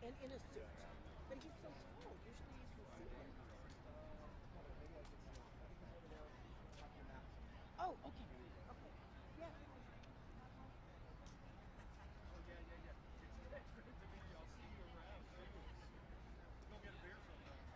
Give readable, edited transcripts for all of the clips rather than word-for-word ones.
and in a suit. But he's so tall. Usually you can see him. Oh, okay. Okay. Yeah. Oh, yeah. It's great to meet you. I'll see you around. Go get a beer sometime.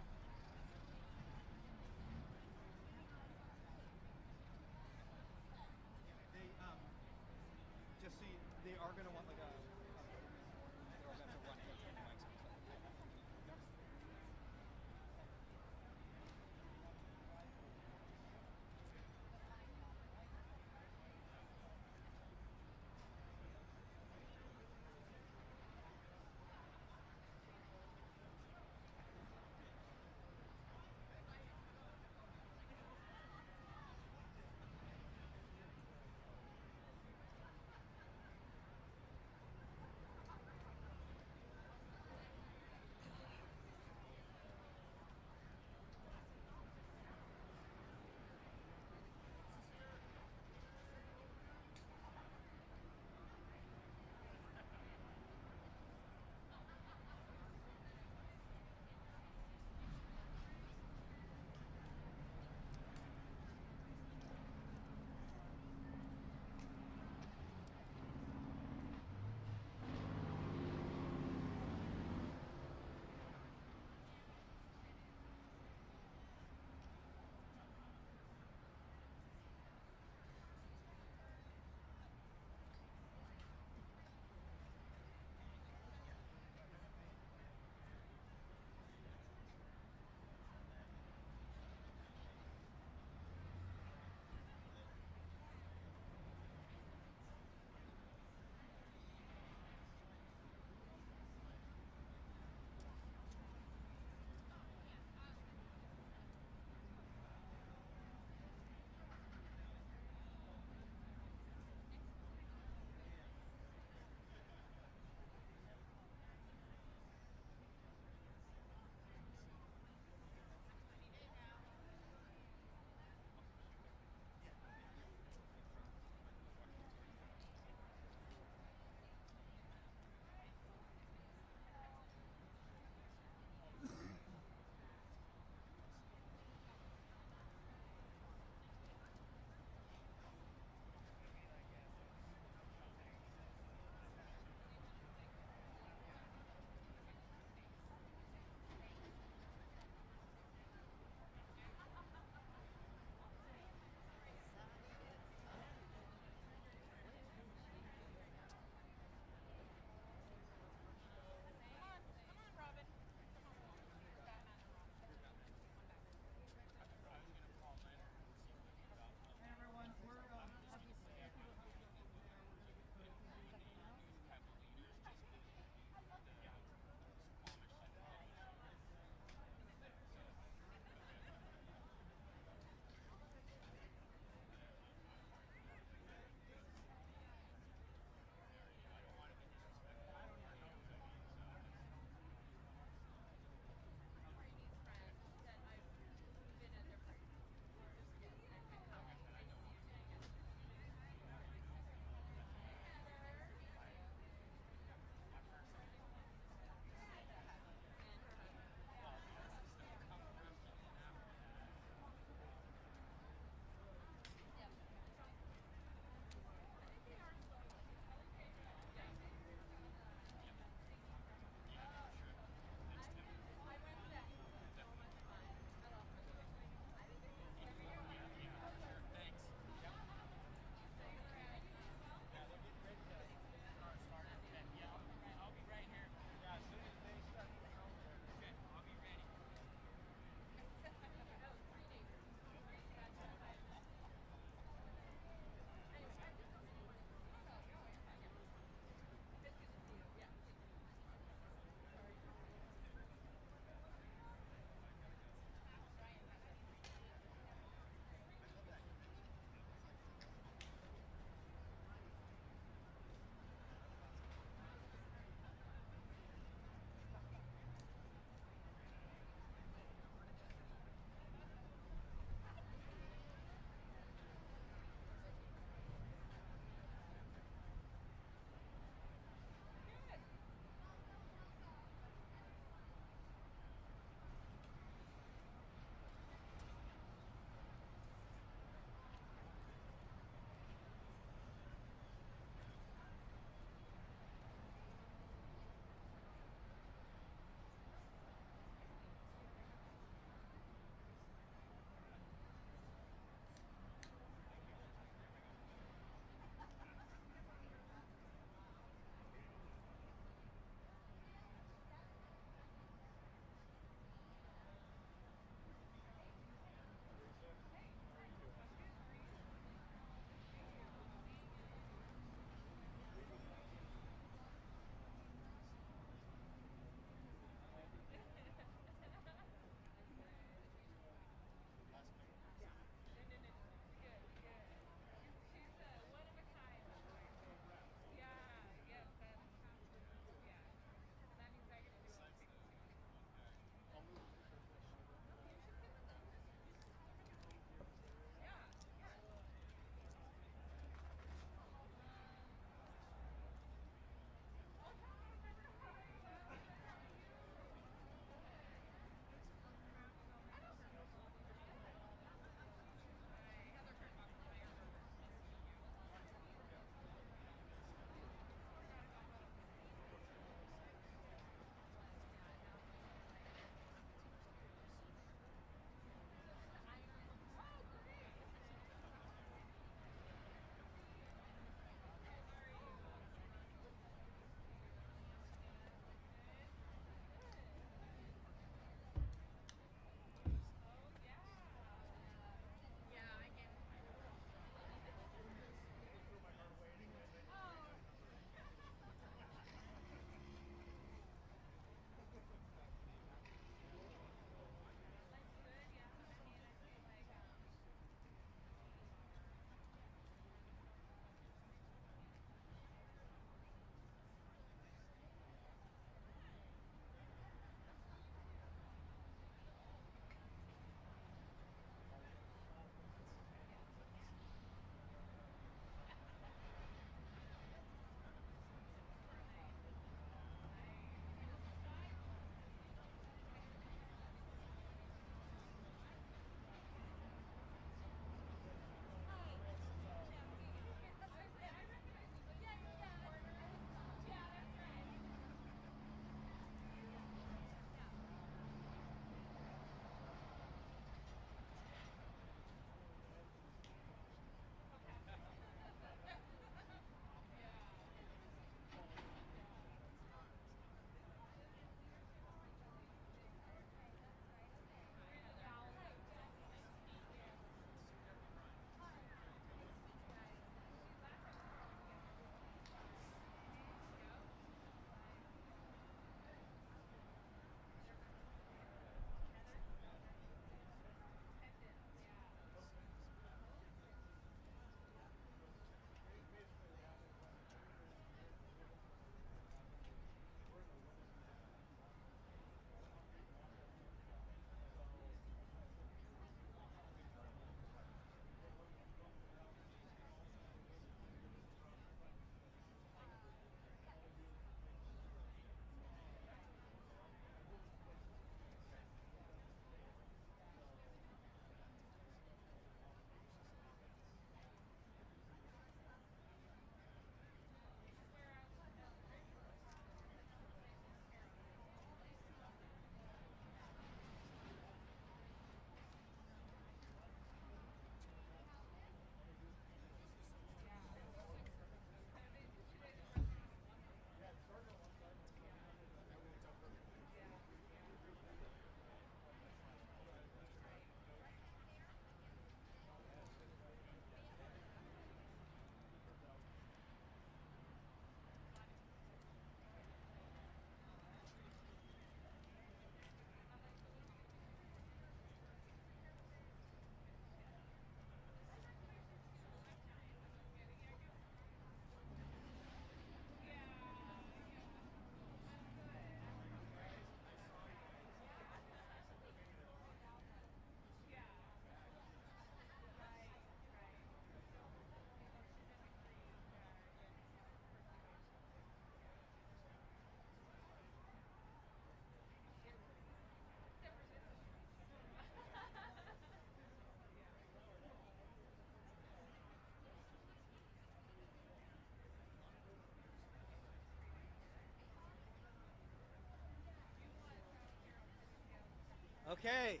Okay.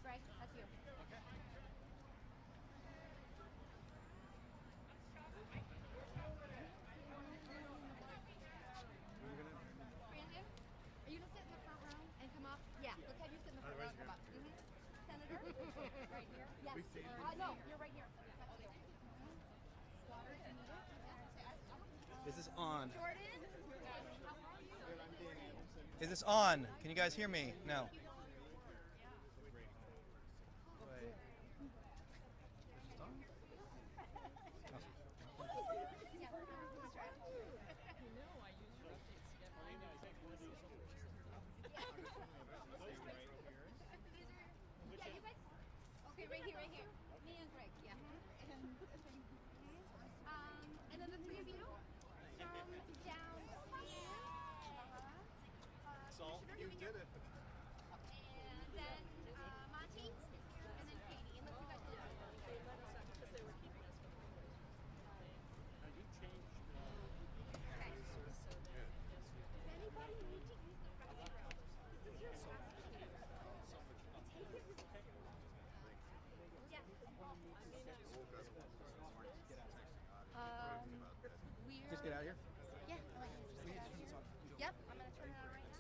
Greg, that's you. Brandon, are you gonna sit in the front row and come up? Yeah, let's have you sit in the front row and come up. Senator, right here. Yes. No, you're right here. Is this on? Jordan, how are you? Is this on? Can you guys hear me? No. Yeah, you guys. Okay, right here, right here. Me and Greg, yeah. And then the three of you come down here. Salt, you did it. And then Monty, and then Katie. And let's do that to Because they were keeping us from You changed. Okay. Does anybody need to use the restroom? This is your restroom. Take it with you. Yes. We're... Just get out of here. Yeah. Yep, I'm going to turn it on right now.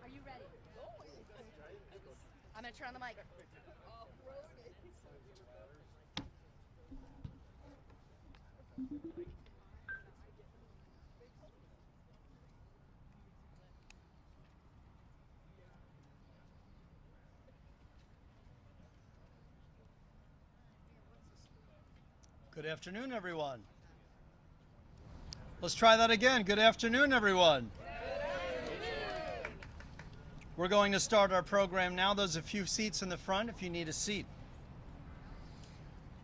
Are you ready? I'm going to turn on the mic. Good afternoon, everyone. Let's try that again. Good afternoon, everyone. We're going to start our program now. There's a few seats in the front if you need a seat.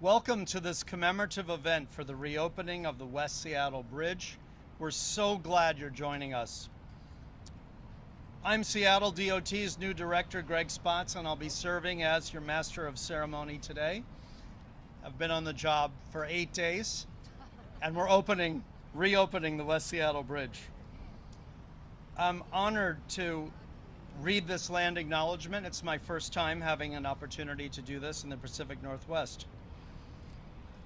Welcome to this commemorative event for the reopening of the West Seattle Bridge. We're so glad you're joining us. I'm Seattle DOT's new director, Greg Spots, and I'll be serving as your master of ceremony today. I've been on the job for 8 days, and we're reopening the West Seattle Bridge. I'm honored to read this land acknowledgement. It's my first time having an opportunity to do this in the Pacific Northwest.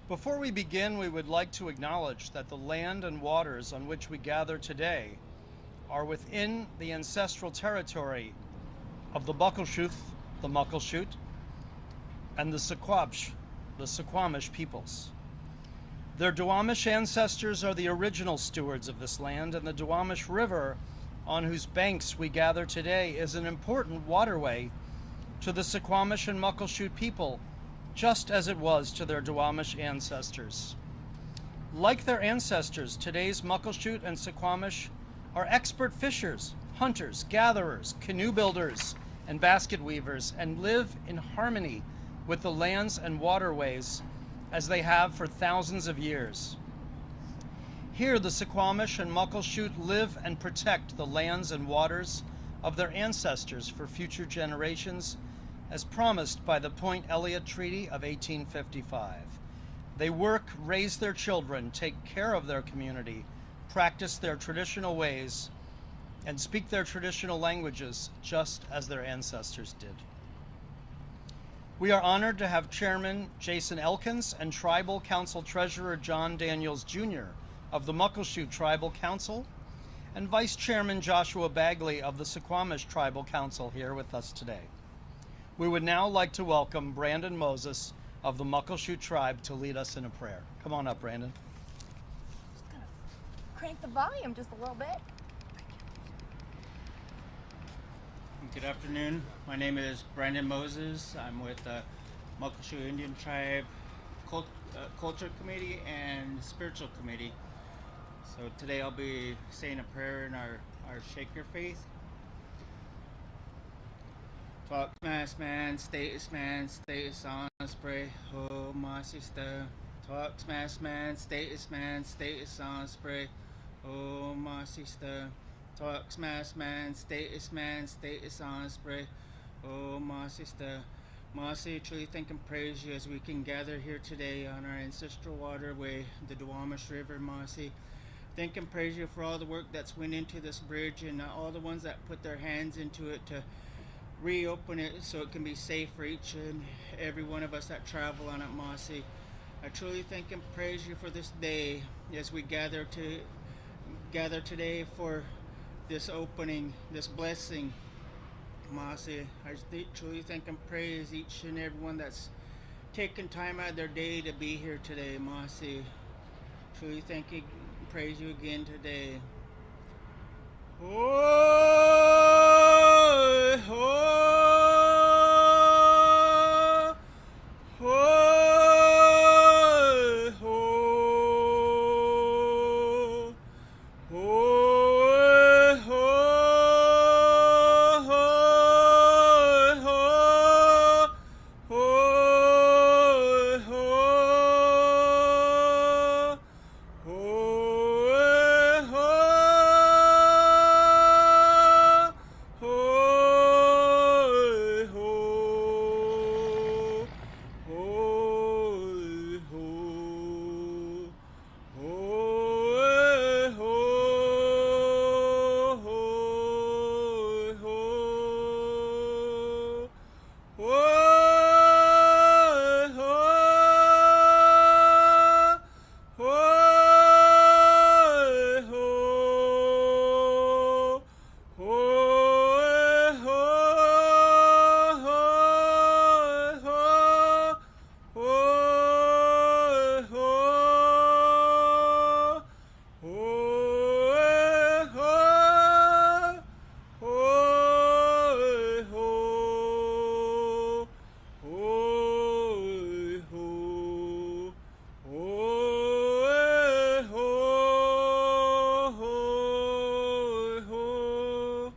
Before we begin, we would like to acknowledge that the land and waters on which we gather today are within the ancestral territory of the Muckleshoot, and the Suquamish peoples. Their Duwamish ancestors are the original stewards of this land, and the Duwamish River, on whose banks we gather today, is an important waterway to the Suquamish and Muckleshoot people, just as it was to their Duwamish ancestors. Like their ancestors, today's Muckleshoot and Suquamish are expert fishers, hunters, gatherers, canoe builders, and basket weavers, and live in harmony with the lands and waterways as they have for thousands of years. Here, the Suquamish and Muckleshoot live and protect the lands and waters of their ancestors for future generations, as promised by the Point Elliott Treaty of 1855. They work, raise their children, take care of their community, practice their traditional ways, and speak their traditional languages just as their ancestors did. We are honored to have Chairman Jason Elkins and Tribal Council Treasurer John Daniels Jr. of the Muckleshoot Tribal Council and Vice Chairman Joshua Bagley of the Suquamish Tribal Council here with us today. We would now like to welcome Brandon Moses of the Muckleshoot Tribe to lead us in a prayer. Come on up, Brandon. Just gonna crank the volume just a little bit. Good afternoon. My name is Brandon Moses. I'm with the Muckleshoot Indian Tribe Culture Committee and Spiritual Committee. So today I'll be saying a prayer in our Shaker faith. Talk smash man, status on spray, oh my sister. Talk smash man, status on spray, oh my sister. Talk smash man, status on spray, oh my sister. Mossy, truly thank and praise you as we can gather here today on our ancestral waterway, the Duwamish River, Mossy. Thank and praise you for all the work that's went into this bridge and all the ones that put their hands into it to reopen it so it can be safe for each and every one of us that travel on it, Mossy. I truly thank and praise you for this day as we gather today for this opening, this blessing. Mossy, I truly thank and praise each and everyone that's taken time out of their day to be here today, Mossy. Truly thank you and praise you again today. Oh, oh, oh, oh, oh.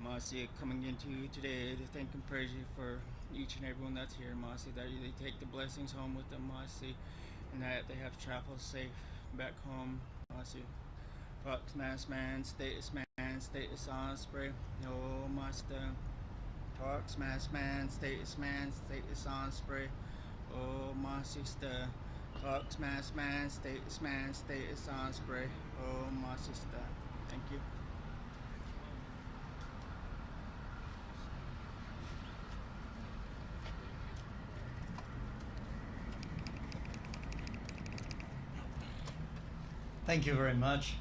Mossy, coming into you today to thank and praise you for each and everyone that's here, Mossy, that they take the blessings home with them, Mossy, and that they have traveled safe back home, Mossy. Fox Mass Man, Status Status Osprey, oh Master. Fox Mass Man, Status Osprey, oh my sister. Fox Mass Man, Status Osprey, oh my sister. Thank you. Thank you very much.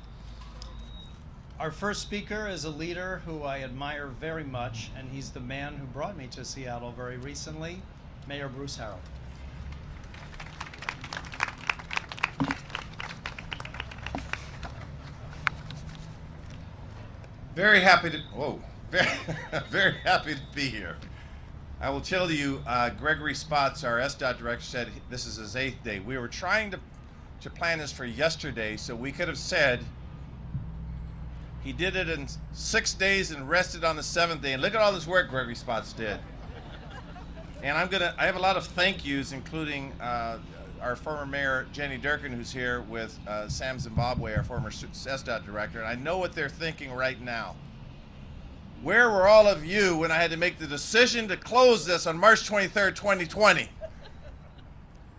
Our first speaker is a leader who I admire very much, and he's the man who brought me to Seattle very recently, Mayor Bruce Harrell. Very happy to, very happy to be here. I will tell you, Gregory Spots, our Sdot director, said this is his 8th day. We were trying to plan this for yesterday, so we could have said he did it in 6 days and rested on the 7th day. And look at all this work Gregory Spots did. And I have a lot of thank yous, including our former mayor, Jenny Durkin, who's here with Sam Zimbabwe, our former Sdot director. And I know what they're thinking right now. Where were all of you when I had to make the decision to close this on March 23rd, 2020?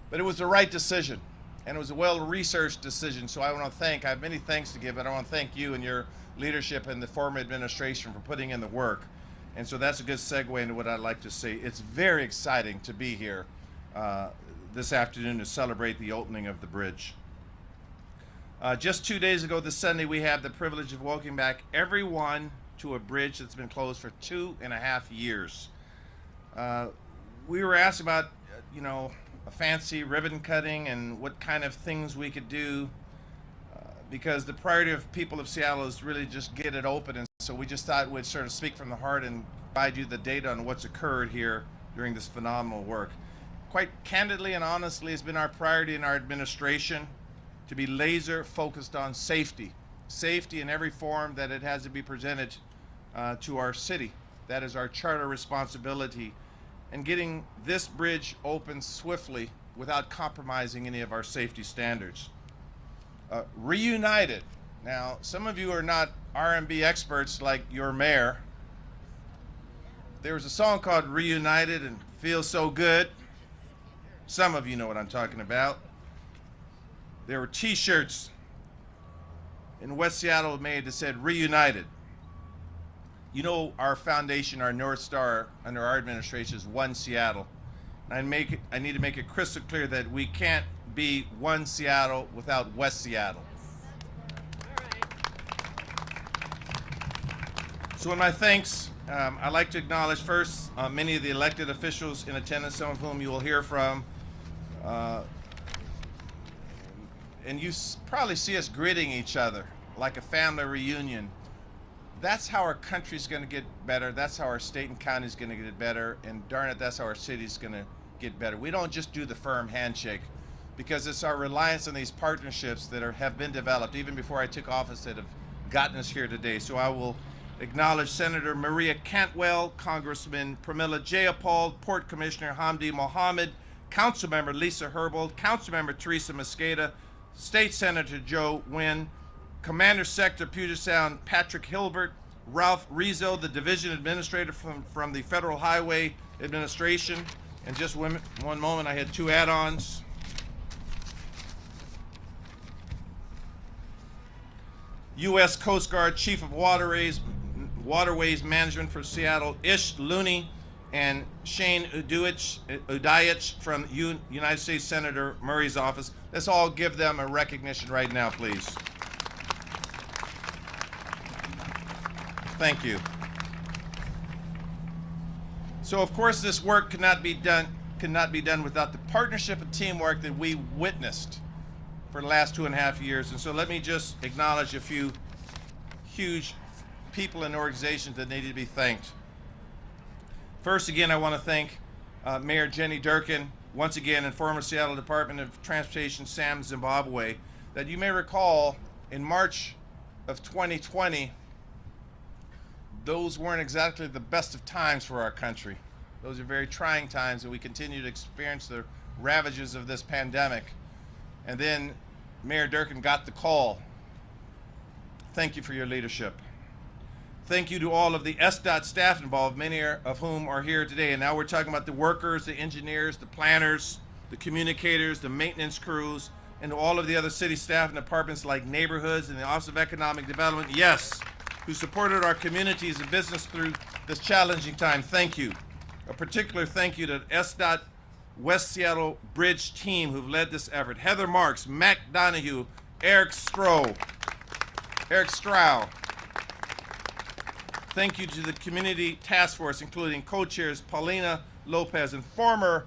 But it was the right decision. And it was a well-researched decision, so I want to I have many thanks to give, but I want to thank you and your leadership and the former administration for putting in the work. And so that's a good segue into what I'd like to say. It's very exciting to be here this afternoon to celebrate the opening of the bridge. Just 2 days ago this Sunday, we had the privilege of welcoming back everyone to a bridge that's been closed for 2.5 years. We were asked about, a fancy ribbon cutting and what kind of things we could do because the priority of people of Seattle is really just get it open, and so we just thought we'd sort of speak from the heart and provide you the data on what's occurred here during this phenomenal work. Quite candidly and honestly, it's been our priority in our administration to be laser focused on safety in every form that it has to be presented to our city. That is our charter responsibility. And getting this bridge open swiftly without compromising any of our safety standards. Reunited. Now, some of you are not R&B experts like your mayor. There was a song called Reunited and Feels So Good. Some of you know what I'm talking about. There were t-shirts in West Seattle made that said Reunited. You know, our foundation, our North Star under our administration is One Seattle. And I need to make it crystal clear that we can't be One Seattle without West Seattle. So in my thanks, I'd like to acknowledge first many of the elected officials in attendance, some of whom you will hear from. And you probably see us greeting each other like a family reunion. That's how our country's going to get better. That's how our state and county is going to get better. And darn it, that's how our city's going to get better. We don't just do the firm handshake, because it's our reliance on these partnerships that have been developed even before I took office that have gotten us here today. So I will acknowledge Senator Maria Cantwell, Congressman Pramila Jayapal, Port Commissioner Hamdi Mohammed, Councilmember Lisa Herbold, Councilmember Teresa Mosqueda, State Senator Joe Nguyen, Commander Sector Puget Sound Patrick Hilbert, Ralph Rizzo, the Division Administrator from the Federal Highway Administration. And just one moment, I had two add-ons. U.S. Coast Guard Chief of Waterways Management for Seattle, Ish Looney, and Shane Udayich from United States Senator Murray's office. Let's all give them a recognition right now, please. Thank you. So of course this work could not be done without the partnership and teamwork that we witnessed for the last 2.5 years. And so let me just acknowledge a few huge people and organizations that need to be thanked. First, again, I want to thank Mayor Jenny Durkin, once again, and former Seattle Department of Transportation Sam Zimbabwe, that you may recall in March of 2020, those weren't exactly the best of times for our country. Those are very trying times, and we continue to experience the ravages of this pandemic. And then Mayor Durkin got the call. Thank you for your leadership. Thank you to all of the Sdot staff involved, many of whom are here today. And now we're talking about the workers, the engineers, the planners, the communicators, the maintenance crews, and all of the other city staff and departments like neighborhoods and the Office of Economic Development, yes, who supported our communities and business through this challenging time. Thank you. A particular thank you to Sdot West Seattle Bridge team who've led this effort. Heather Marks, Mac Donahue, Eric Strow. Thank you to the community task force, including co-chairs Paulina Lopez and former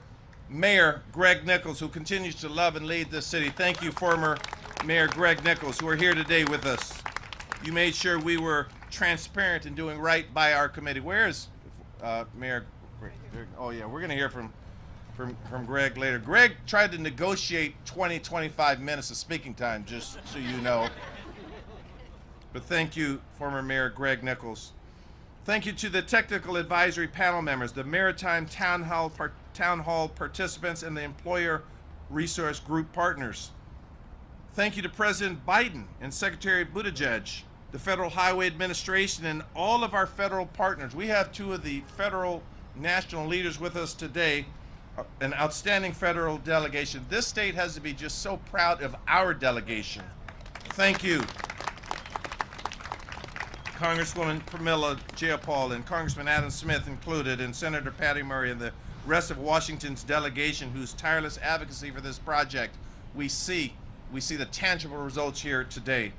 Mayor Greg Nichols, who continues to love and lead this city. Thank you, former Mayor Greg Nichols, who are here today with us. You made sure we were transparent in doing right by our committee. Where is Mayor? Oh yeah, we're going to hear from Greg later. Greg tried to negotiate 25 minutes of speaking time, just so you know. But thank you, former Mayor Greg Nichols. Thank you to the technical advisory panel members, the Maritime Town Hall participants, and the Employer Resource Group partners. Thank you to President Biden and Secretary Buttigieg, the Federal Highway Administration, and all of our federal partners. We have two of the federal national leaders with us today, an outstanding federal delegation. This state has to be just so proud of our delegation. Thank you. Congresswoman Pramila Jayapal and Congressman Adam Smith included, and Senator Patty Murray, and the rest of Washington's delegation whose tireless advocacy for this project we see the tangible results here today.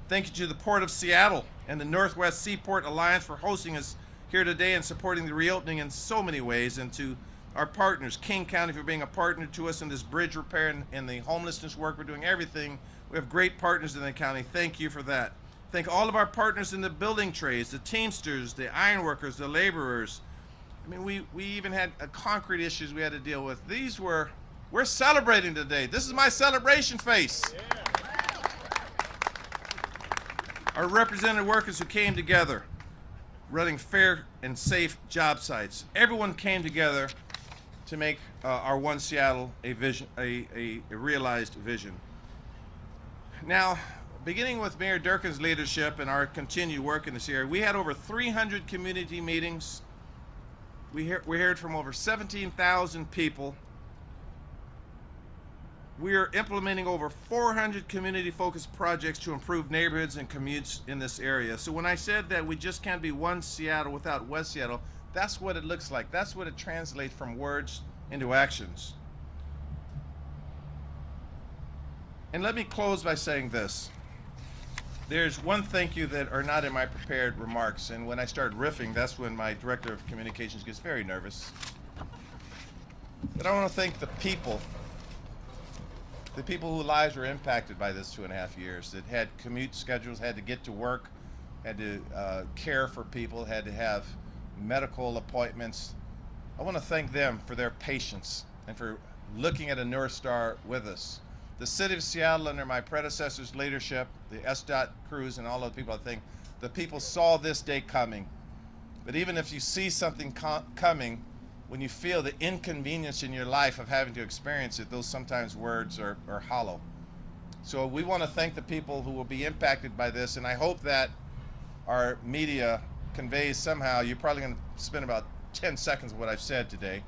Thank you to the Port of Seattle and the Northwest Seaport Alliance for hosting us here today and supporting the reopening in so many ways, and to our partners, King County, for being a partner to us in this bridge repair and the homelessness work. We're doing everything. We have great partners in the county. Thank you for that. Thank all of our partners in the building trades, the Teamsters, the ironworkers, the laborers. I mean, we even had concrete issues we had to deal with. We're celebrating today. This is my celebration face. Yeah. Our represented workers who came together, running fair and safe job sites. Everyone came together to make our One Seattle a vision, a realized vision. Now, beginning with Mayor Durkin's leadership and our continued work in this area, we had over 300 community meetings, We heard from over 17,000 people. We are implementing over 400 community-focused projects to improve neighborhoods and commutes in this area. So when I said that we just can't be one Seattle without West Seattle, that's what it looks like. That's what it translates from words into actions. And let me close by saying this. There's one thank you that are not in my prepared remarks, and when I start riffing, that's when my director of communications gets very nervous. But I want to thank the people whose lives were impacted by this 2.5 years, that had commute schedules, had to get to work, had to care for people, had to have medical appointments. I want to thank them for their patience and for looking at a North Star with us. The City of Seattle, under my predecessor's leadership, the Sdot crews and all of the people, I think, the people saw this day coming. But even if you see something coming, when you feel the inconvenience in your life of having to experience it, those sometimes words are hollow. So we want to thank the people who will be impacted by this, and I hope that our media conveys somehow. You're probably going to spend about 10 seconds of what I've said today,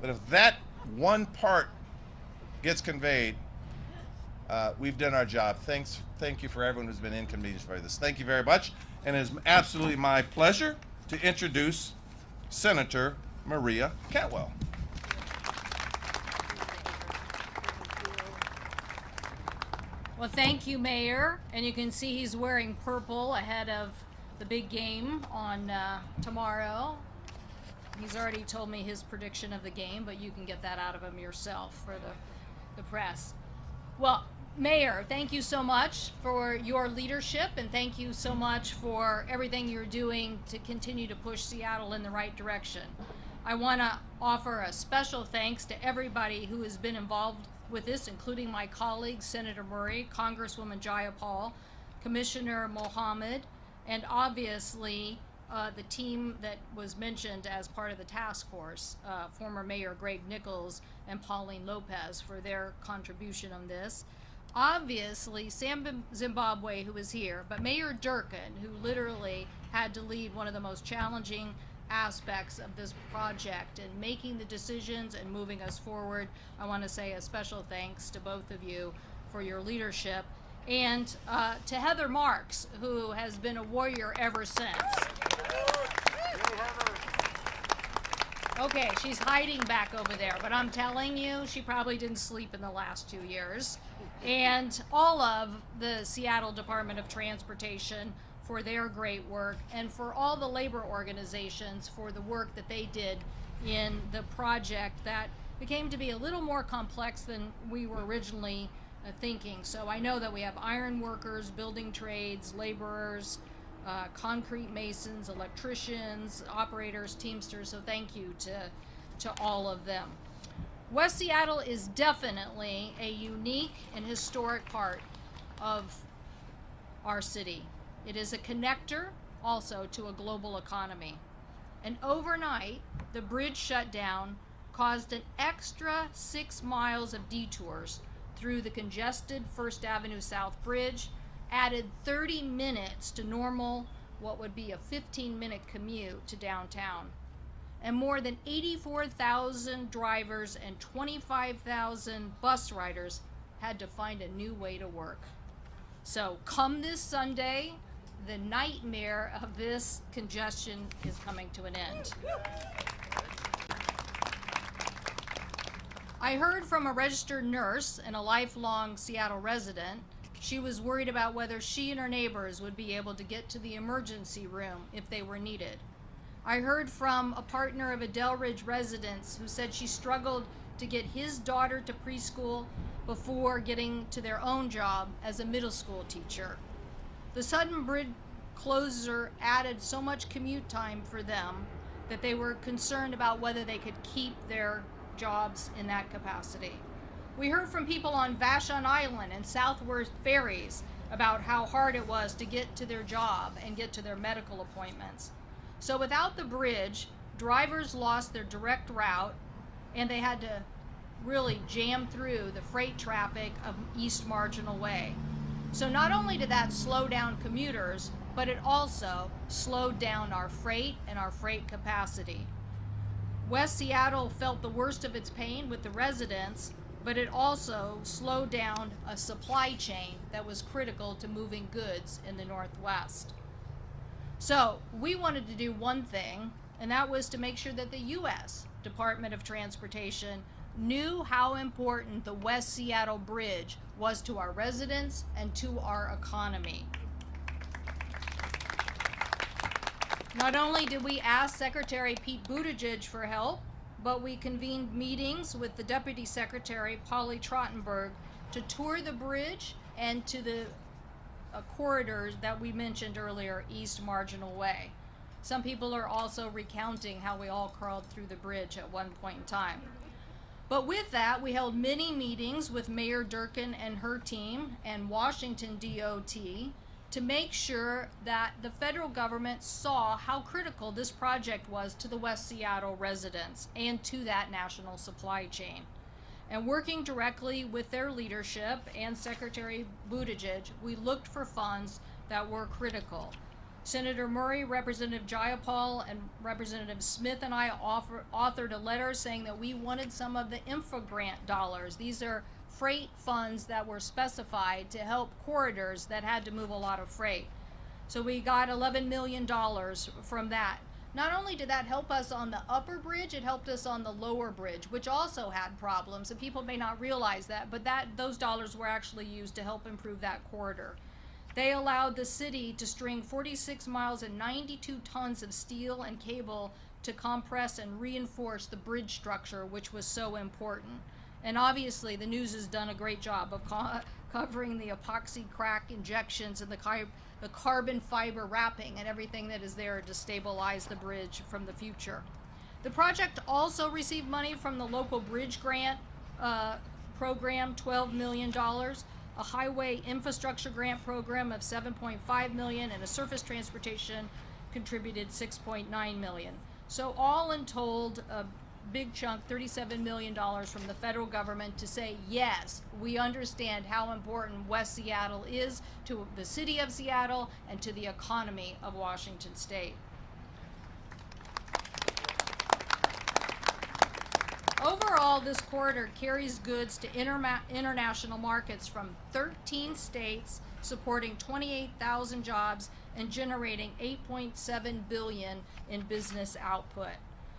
but if that one part gets conveyed, we've done our job. Thank you for everyone who's been inconvenienced by this. Thank you very much, and it is absolutely my pleasure to introduce Senator Maria Cantwell. Well, thank you, Mayor. And you can see he's wearing purple ahead of the big game on tomorrow. He's already told me his prediction of the game, but you can get that out of him yourself for the press. Well, Mayor, thank you so much for your leadership, and thank you so much for everything you're doing to continue to push Seattle in the right direction. I want to offer a special thanks to everybody who has been involved with this, including my colleagues, Senator Murray, Congresswoman Jayapal, Commissioner Mohammed, and obviously the team that was mentioned as part of the task force, former Mayor Greg Nichols and Pauline Lopez, for their contribution on this. Obviously, Sam Zimbabwe, who is here, but Mayor Durkin, who literally had to lead one of the most challenging aspects of this project and making the decisions and moving us forward. I want to say a special thanks to both of you for your leadership, and to Heather Marks, who has been a warrior ever since. Okay, she's hiding back over there, but I'm telling you, she probably didn't sleep in the last 2 years. And all of the Seattle Department of Transportation for their great work, and for all the labor organizations for the work that they did in the project that became to be a little more complex than we were originally thinking. So I know that we have iron workers, building trades, laborers, concrete masons, electricians, operators, teamsters, so thank you to all of them. West Seattle is definitely a unique and historic part of our city. It is a connector also to a global economy. And overnight, the bridge shutdown caused an extra 6 miles of detours through the congested First Avenue South Bridge, added 30 minutes to normal, what would be a 15-minute commute to downtown. And more than 84,000 drivers and 25,000 bus riders had to find a new way to work. So come this Sunday, the nightmare of this congestion is coming to an end. I heard from a registered nurse and a lifelong Seattle resident. She was worried about whether she and her neighbors would be able to get to the emergency room if they were needed. I heard from a partner of a Delridge residents who said she struggled to get his daughter to preschool before getting to their own job as a middle school teacher. The sudden bridge closure added so much commute time for them that they were concerned about whether they could keep their jobs in that capacity. We heard from people on Vashon Island and Southwest Ferries about how hard it was to get to their job and get to their medical appointments. So without the bridge, drivers lost their direct route, and they had to really jam through the freight traffic of East Marginal Way. So not only did that slow down commuters, but it also slowed down our freight and our freight capacity. West Seattle felt the worst of its pain with the residents, but it also slowed down a supply chain that was critical to moving goods in the Northwest. So we wanted to do one thing, and that was to make sure that the U.S. Department of Transportation knew how important the West Seattle Bridge was to our residents and to our economy. Not only did we ask Secretary Pete Buttigieg for help, but we convened meetings with the Deputy Secretary, Polly Trottenberg, to tour the bridge and to the corridors that we mentioned earlier, East Marginal Way. Some people are also recounting how we all crawled through the bridge at one point in time. But with that, we held many meetings with Mayor Durkin and her team and Washington DOT to make sure that the federal government saw how critical this project was to the West Seattle residents and to that national supply chain. And working directly with their leadership and Secretary Buttigieg, we looked for funds that were critical. Senator Murray, Representative Jayapal, and Representative Smith and I authored a letter saying that we wanted some of the infra grant dollars. These are freight funds that were specified to help corridors that had to move a lot of freight. So we got $11 million from that. Not only did that help us on the upper bridge, it helped us on the lower bridge, which also had problems, and people may not realize that, but those dollars were actually used to help improve that corridor. They allowed the city to string 46 miles and 92 tons of steel and cable to compress and reinforce the bridge structure, which was so important. And obviously, the news has done a great job of covering the epoxy crack injections and the carbon fiber wrapping and everything that is there to stabilize the bridge from the future. The project also received money from the local bridge grant program, $12 million, a highway infrastructure grant program of $7.5 million, and a surface transportation contributed $6.9 million. So all in told, a big chunk, $37 million from the federal government to say, yes, we understand how important West Seattle is to the city of Seattle and to the economy of Washington State. Overall, this corridor carries goods to international markets from 13 states, supporting 28,000 jobs and generating $8.7 billion in business output.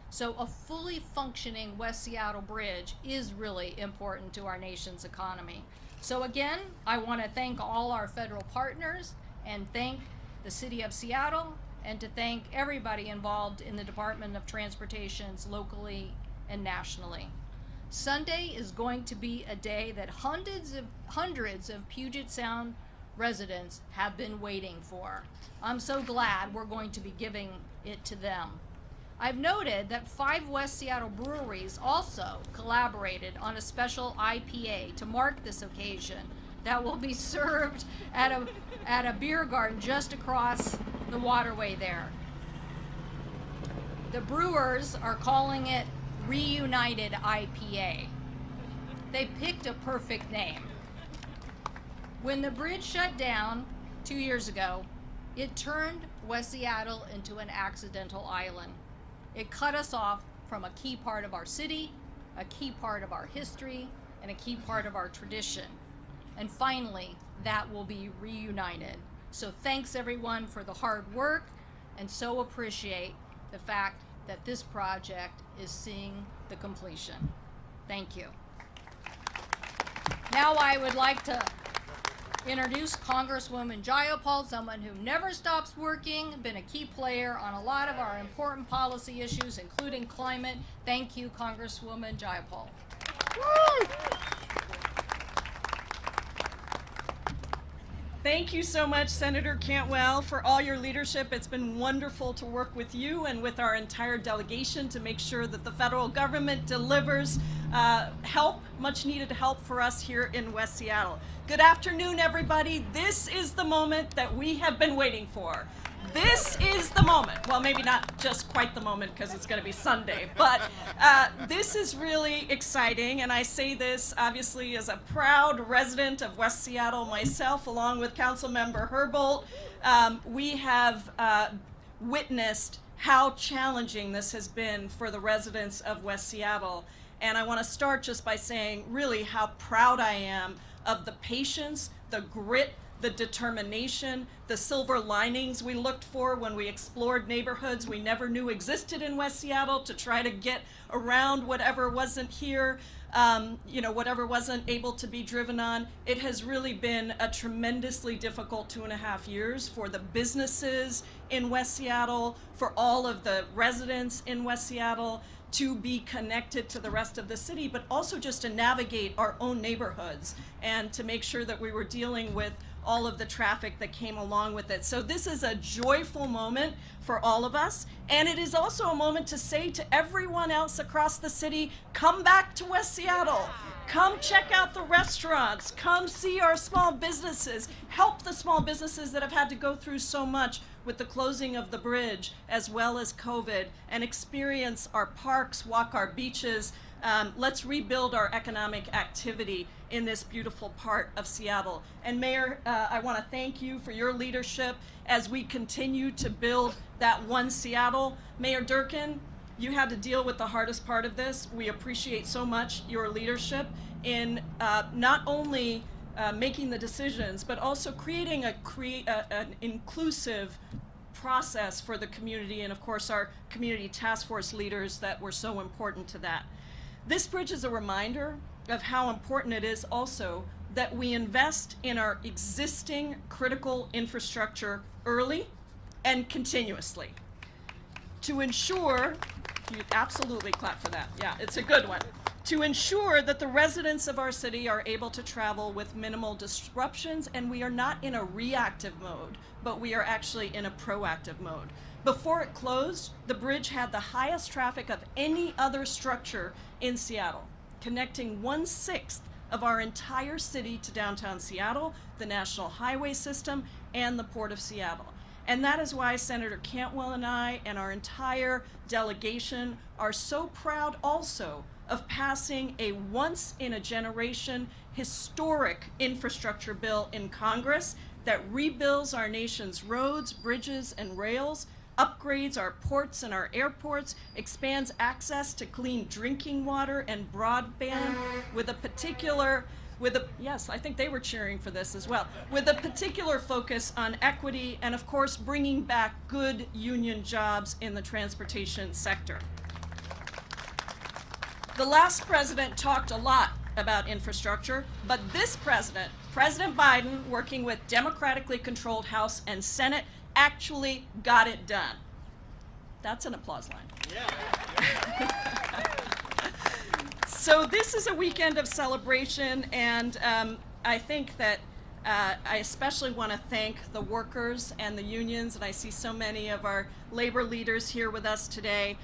So a fully functioning West Seattle Bridge is really important to our nation's economy. So again, I want to thank all our federal partners and thank the City of Seattle and to thank everybody involved in the Department of Transportation's locally and nationally. Sunday is going to be a day that hundreds of Puget Sound residents have been waiting for. I'm so glad we're going to be giving it to them. I've noted that 5 West Seattle breweries also collaborated on a special IPA to mark this occasion that will be served at a beer garden just across the waterway there. The brewers are calling it Reunited IPA. They picked a perfect name. When the bridge shut down 2 years ago, it turned West Seattle into an accidental island. It cut us off from a key part of our city, a key part of our history, and a key part of our tradition. And finally, that will be reunited. So thanks everyone for the hard work, and so appreciate the fact that this project is seeing the completion. Thank you. Now I would like to introduce Congresswoman Jayapal, someone who never stops working, been a key player on a lot of our important policy issues, including climate. Thank you, Congresswoman Jayapal. Thank you so much, Senator Cantwell, for all your leadership. It's been wonderful to work with you and with our entire delegation to make sure that the federal government delivers help, much needed help for us here in West Seattle. Good afternoon, everybody. This is the moment that we have been waiting for. This is the moment. Well, maybe not just quite the moment because it's going to be Sunday, but this is really exciting, and I say this obviously as a proud resident of West Seattle myself, along with Councilmember Herbold. We have witnessed how challenging this has been for the residents of West Seattle. And I want to start just by saying really how proud I am of the patience, the grit, the determination, the silver linings we looked for when we explored neighborhoods we never knew existed in West Seattle to try to get around whatever wasn't here, whatever wasn't able to be driven on. It has really been a tremendously difficult 2.5 years for the businesses in West Seattle, for all of the residents in West Seattle, to be connected to the rest of the city, but also just to navigate our own neighborhoods and to make sure that we were dealing with all of the traffic that came along with it. So this is a joyful moment for all of us, and it is also a moment to say to everyone else across the city, come back to West Seattle. Come check out the restaurants, come see our small businesses, help the small businesses that have had to go through so much with the closing of the bridge as well as COVID, and experience our parks, walk our beaches. Let's rebuild our economic activity in this beautiful part of Seattle. And Mayor, I want to thank you for your leadership as we continue to build that one Seattle. Mayor Durkin, you had to deal with the hardest part of this. We appreciate so much your leadership in not only making the decisions, but also creating an inclusive process for the community, and of course our community task force leaders that were so important to that. This bridge is a reminder of how important it is also that we invest in our existing critical infrastructure early and continuously to ensure, you absolutely clap for that, yeah, it's a good one, to ensure that the residents of our city are able to travel with minimal disruptions, and we are not in a reactive mode, but we are actually in a proactive mode. Before it closed, the bridge had the highest traffic of any other structure in Seattle, connecting 1/6 of our entire city to downtown Seattle, the National Highway System, and the Port of Seattle. And that is why Senator Cantwell and I and our entire delegation are so proud also of passing a once-in-a-generation historic infrastructure bill in Congress that rebuilds our nation's roads, bridges, and rails, upgrades our ports and our airports, expands access to clean drinking water and broadband yes, I think they were cheering for this as well, with a particular focus on equity and, of course, bringing back good union jobs in the transportation sector. The last president talked a lot about infrastructure, but this president, President Biden, working with democratically controlled House and Senate, actually got it done. That's an applause line. Yeah. So this is a weekend of celebration, and I think that I especially want to thank the workers and the unions, and I see so many of our labor leaders here with us today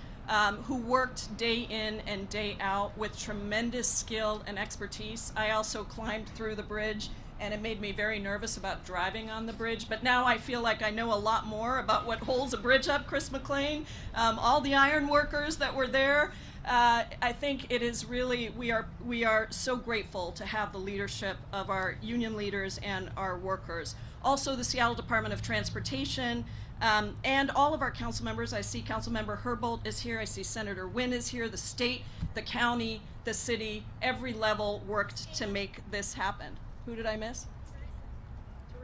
who worked day in and day out with tremendous skill and expertise. I also climbed through the bridge, and it made me very nervous about driving on the bridge, but now I feel like I know a lot more about what holds a bridge up. Chris McLean, all the iron workers that were there. I think it is really, we are so grateful to have the leadership of our union leaders and our workers. Also the Seattle Department of Transportation, and all of our council members. I see Councilmember Herbold is here, I see Senator Wynn is here, the state, the county, the city, every level worked to make this happen. Who did I miss?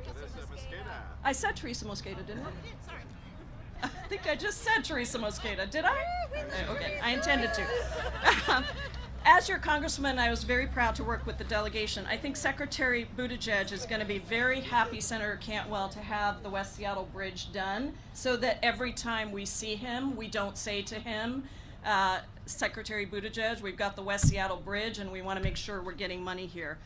Teresa Mosqueda. I said Teresa Mosqueda, didn't I? Sorry. I think I just said Teresa Mosqueda. Did I? Okay, I intended to. As your congressman, I was very proud to work with the delegation. I think Secretary Buttigieg is going to be very happy, Senator Cantwell, to have the West Seattle Bridge done, so that every time we see him, we don't say to him, Secretary Buttigieg, we've got the West Seattle Bridge and we want to make sure we're getting money here.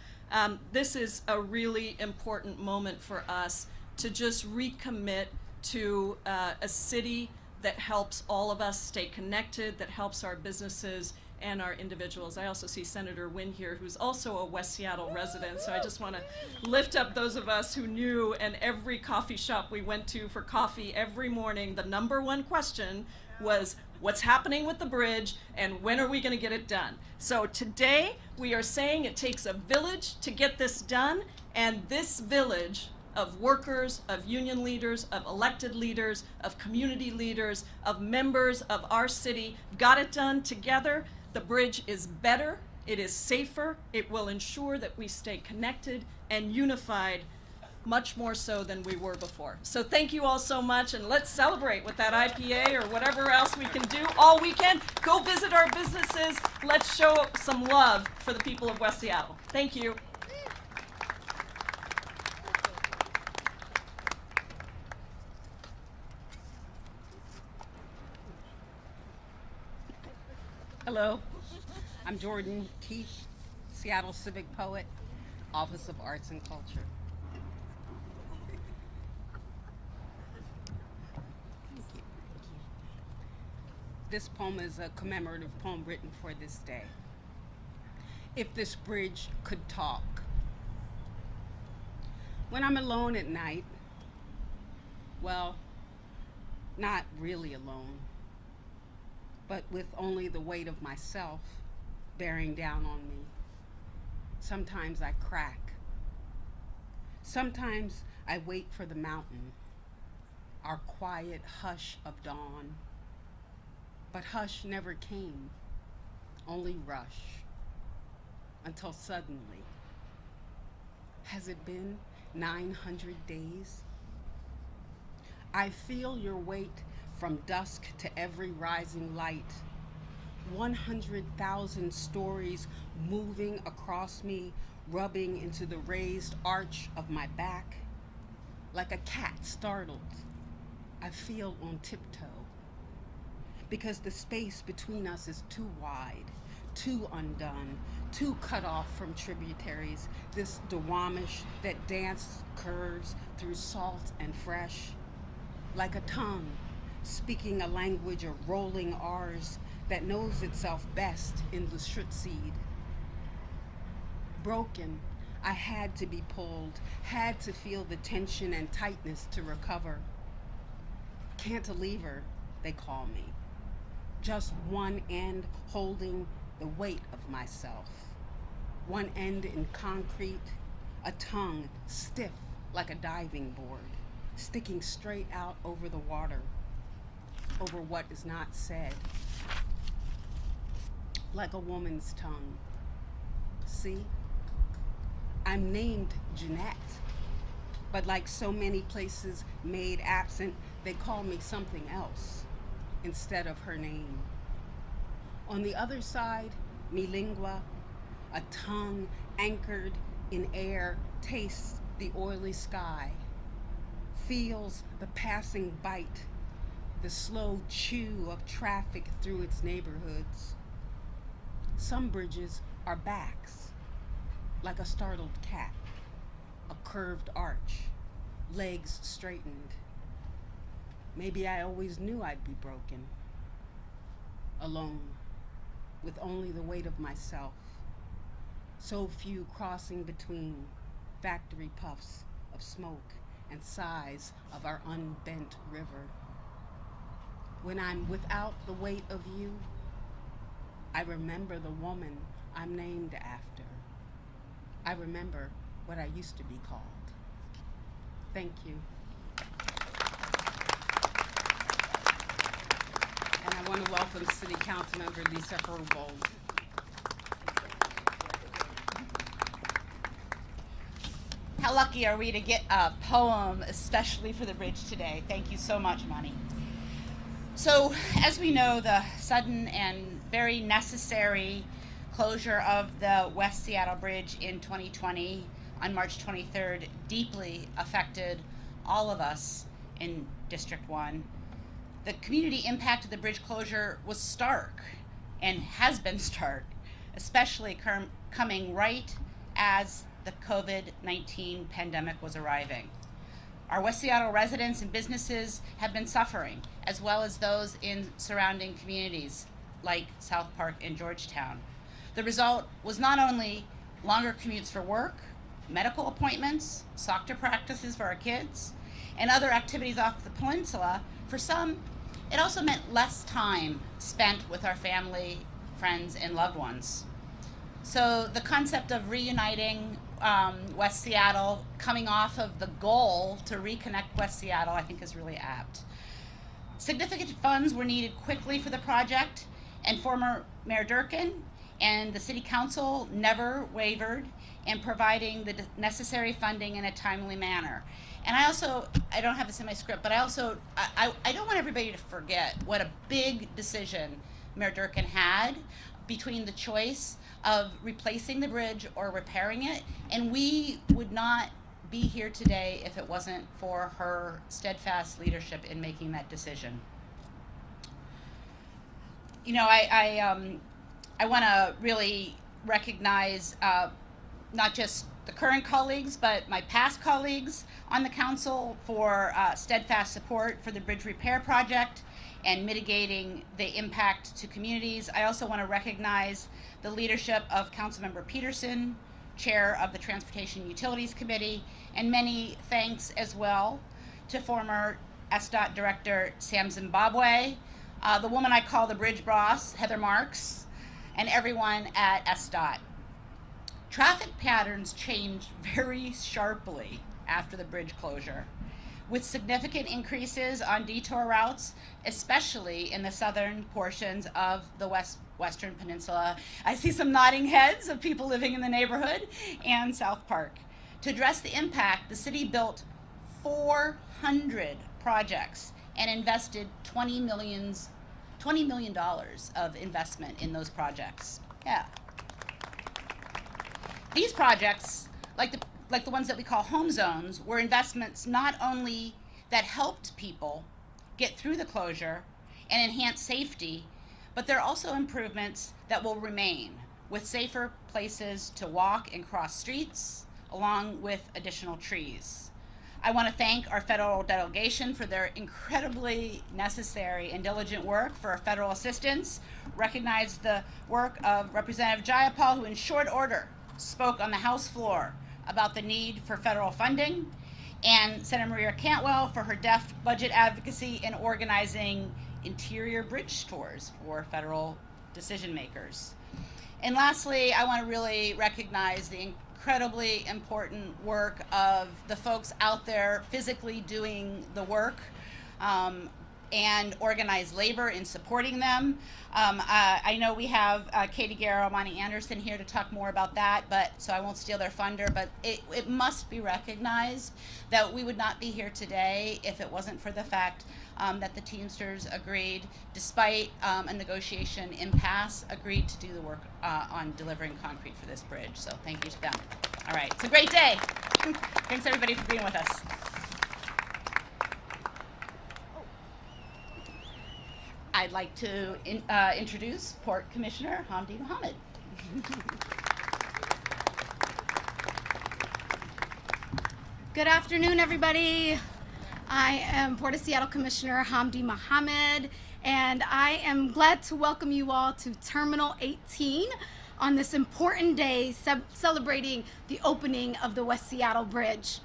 This is a really important moment for us to just recommit to a city that helps all of us stay connected, that helps our businesses and our individuals. I also see Senator Wynn here, who's also a West Seattle resident, so I just want to lift up those of us who knew, and every coffee shop we went to for coffee every morning, the number one question was, what's happening with the bridge and when are we going to get it done? So today we are saying it takes a village to get this done, and this village of workers, of union leaders, of elected leaders, of community leaders, of members of our city got it done together. The bridge is better, it is safer, it will ensure that we stay connected and unified much more so than we were before. So thank you all so much, and let's celebrate with that IPA or whatever else we can do all weekend. Go visit our businesses. Let's show some love for the people of West Seattle. Thank you. Hello, I'm Jordan Keith, Seattle Civic Poet, Office of Arts and Culture. This poem is a commemorative poem written for this day. If this bridge could talk. When I'm alone at night, well, not really alone, but with only the weight of myself bearing down on me. Sometimes I crack. Sometimes I wait for the mountain, our quiet hush of dawn. But hush never came, only rush, until suddenly. Has it been 900 days? I feel your weight from dusk to every rising light. 100,000 stories moving across me, rubbing into the raised arch of my back. Like a cat startled, I feel on tiptoe. Because the space between us is too wide, too undone, too cut off from tributaries, this Duwamish that dance curves through salt and fresh. Like a tongue, speaking a language of rolling R's that knows itself best in the Shritseed. Broken, I had to be pulled, had to feel the tension and tightness to recover. Cantilever, they call me. Just one end holding the weight of myself. One end in concrete, a tongue stiff like a diving board, sticking straight out over the water, over what is not said. Like a woman's tongue. See? I'm named Jeanette, but like so many places made absent, they call me something else instead of her name. On the other side, mi lingua, a tongue anchored in air, tastes the oily sky, feels the passing bite, the slow chew of traffic through its neighborhoods. Some bridges are backs, like a startled cat, a curved arch, legs straightened. Maybe I always knew I'd be broken, alone, with only the weight of myself. So few crossing between factory puffs of smoke and sighs of our unbent river. When I'm without the weight of you, I remember the woman I'm named after. I remember what I used to be called. Thank you. And I want to welcome City Council Member Lisa Herbold. How lucky are we to get a poem especially for the bridge today? Thank you so much, Monty. So, as we know, the sudden and very necessary closure of the West Seattle Bridge in 2020 on March 23rd deeply affected all of us in District 1. The community impact of the bridge closure was stark and has been stark, especially coming right as the COVID-19 pandemic was arriving. Our West Seattle residents and businesses have been suffering, as well as those in surrounding communities like South Park and Georgetown. The result was not only longer commutes for work, medical appointments, soccer practices for our kids, and other activities off the peninsula. For some, it also meant less time spent with our family, friends, and loved ones. So the concept of reuniting West Seattle coming off of the goal to reconnect West Seattle, I think is really apt. Significant funds were needed quickly for the project, and former Mayor Durkin and the City Council never wavered in providing the necessary funding in a timely manner. And I don't have this in my script, but I don't want everybody to forget what a big decision Mayor Durkin had between the choice of replacing the bridge or repairing it, and we would not be here today if it wasn't for her steadfast leadership in making that decision. You know, I want to really recognize not just the current colleagues, but my past colleagues on the council for steadfast support for the bridge repair project and mitigating the impact to communities. I also want to recognize the leadership of Councilmember Peterson, Chair of the Transportation Utilities Committee, and many thanks as well to former Sdot Director Sam Zimbabwe, the woman I call the bridge boss, Heather Marks, and everyone at Sdot. Traffic patterns changed very sharply after the bridge closure, with significant increases on detour routes, especially in the southern portions of the Western Peninsula. I see some nodding heads of people living in the neighborhood, and South Park. To address the impact, the city built 400 projects and invested $20 million of investment in those projects. Yeah. These projects, like the ones that we call home zones, were investments not only that helped people get through the closure and enhance safety, but they're also improvements that will remain, with safer places to walk and cross streets, along with additional trees. I want to thank our federal delegation for their incredibly necessary and diligent work for federal assistance, recognize the work of Representative Jayapal, who in short order spoke on the House floor about the need for federal funding, and Senator Maria Cantwell for her deft budget advocacy in organizing interior bridge tours for federal decision makers. And lastly, I want to really recognize the incredibly important work of the folks out there physically doing the work and organized labor in supporting them. I know we have Katie Garrow, Monty Anderson here to talk more about that, so I won't steal their thunder, but it must be recognized that we would not be here today if it wasn't for the fact that the Teamsters agreed, despite a negotiation impasse, agreed to do the work on delivering concrete for this bridge. So thank you to them. All right, it's a great day. Thanks everybody for being with us. I'd like to introduce Port Commissioner Hamdi Mohammed. Good afternoon, everybody. I am Port of Seattle Commissioner Hamdi Mohammed, and I am glad to welcome you all to Terminal 18 on this important day celebrating the opening of the West Seattle Bridge.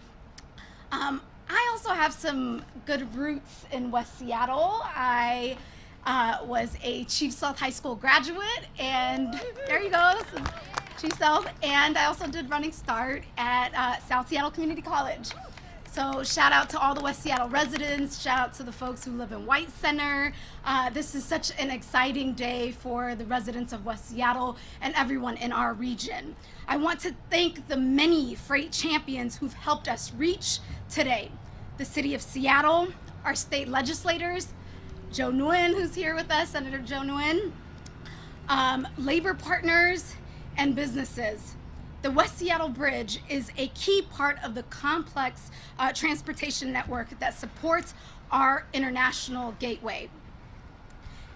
I also have some good roots in West Seattle. I was a Chief South High School graduate, and there you go, Chief South, and I also did Running Start at South Seattle Community College. So shout out to all the West Seattle residents, shout out to the folks who live in White Center. This is such an exciting day for the residents of West Seattle and everyone in our region. I want to thank the many freight champions who've helped us reach today. The City of Seattle, our state legislators, Joe Nguyen, who's here with us, Senator Joe Nguyen, labor partners, and businesses. The West Seattle Bridge is a key part of the complex transportation network that supports our international gateway.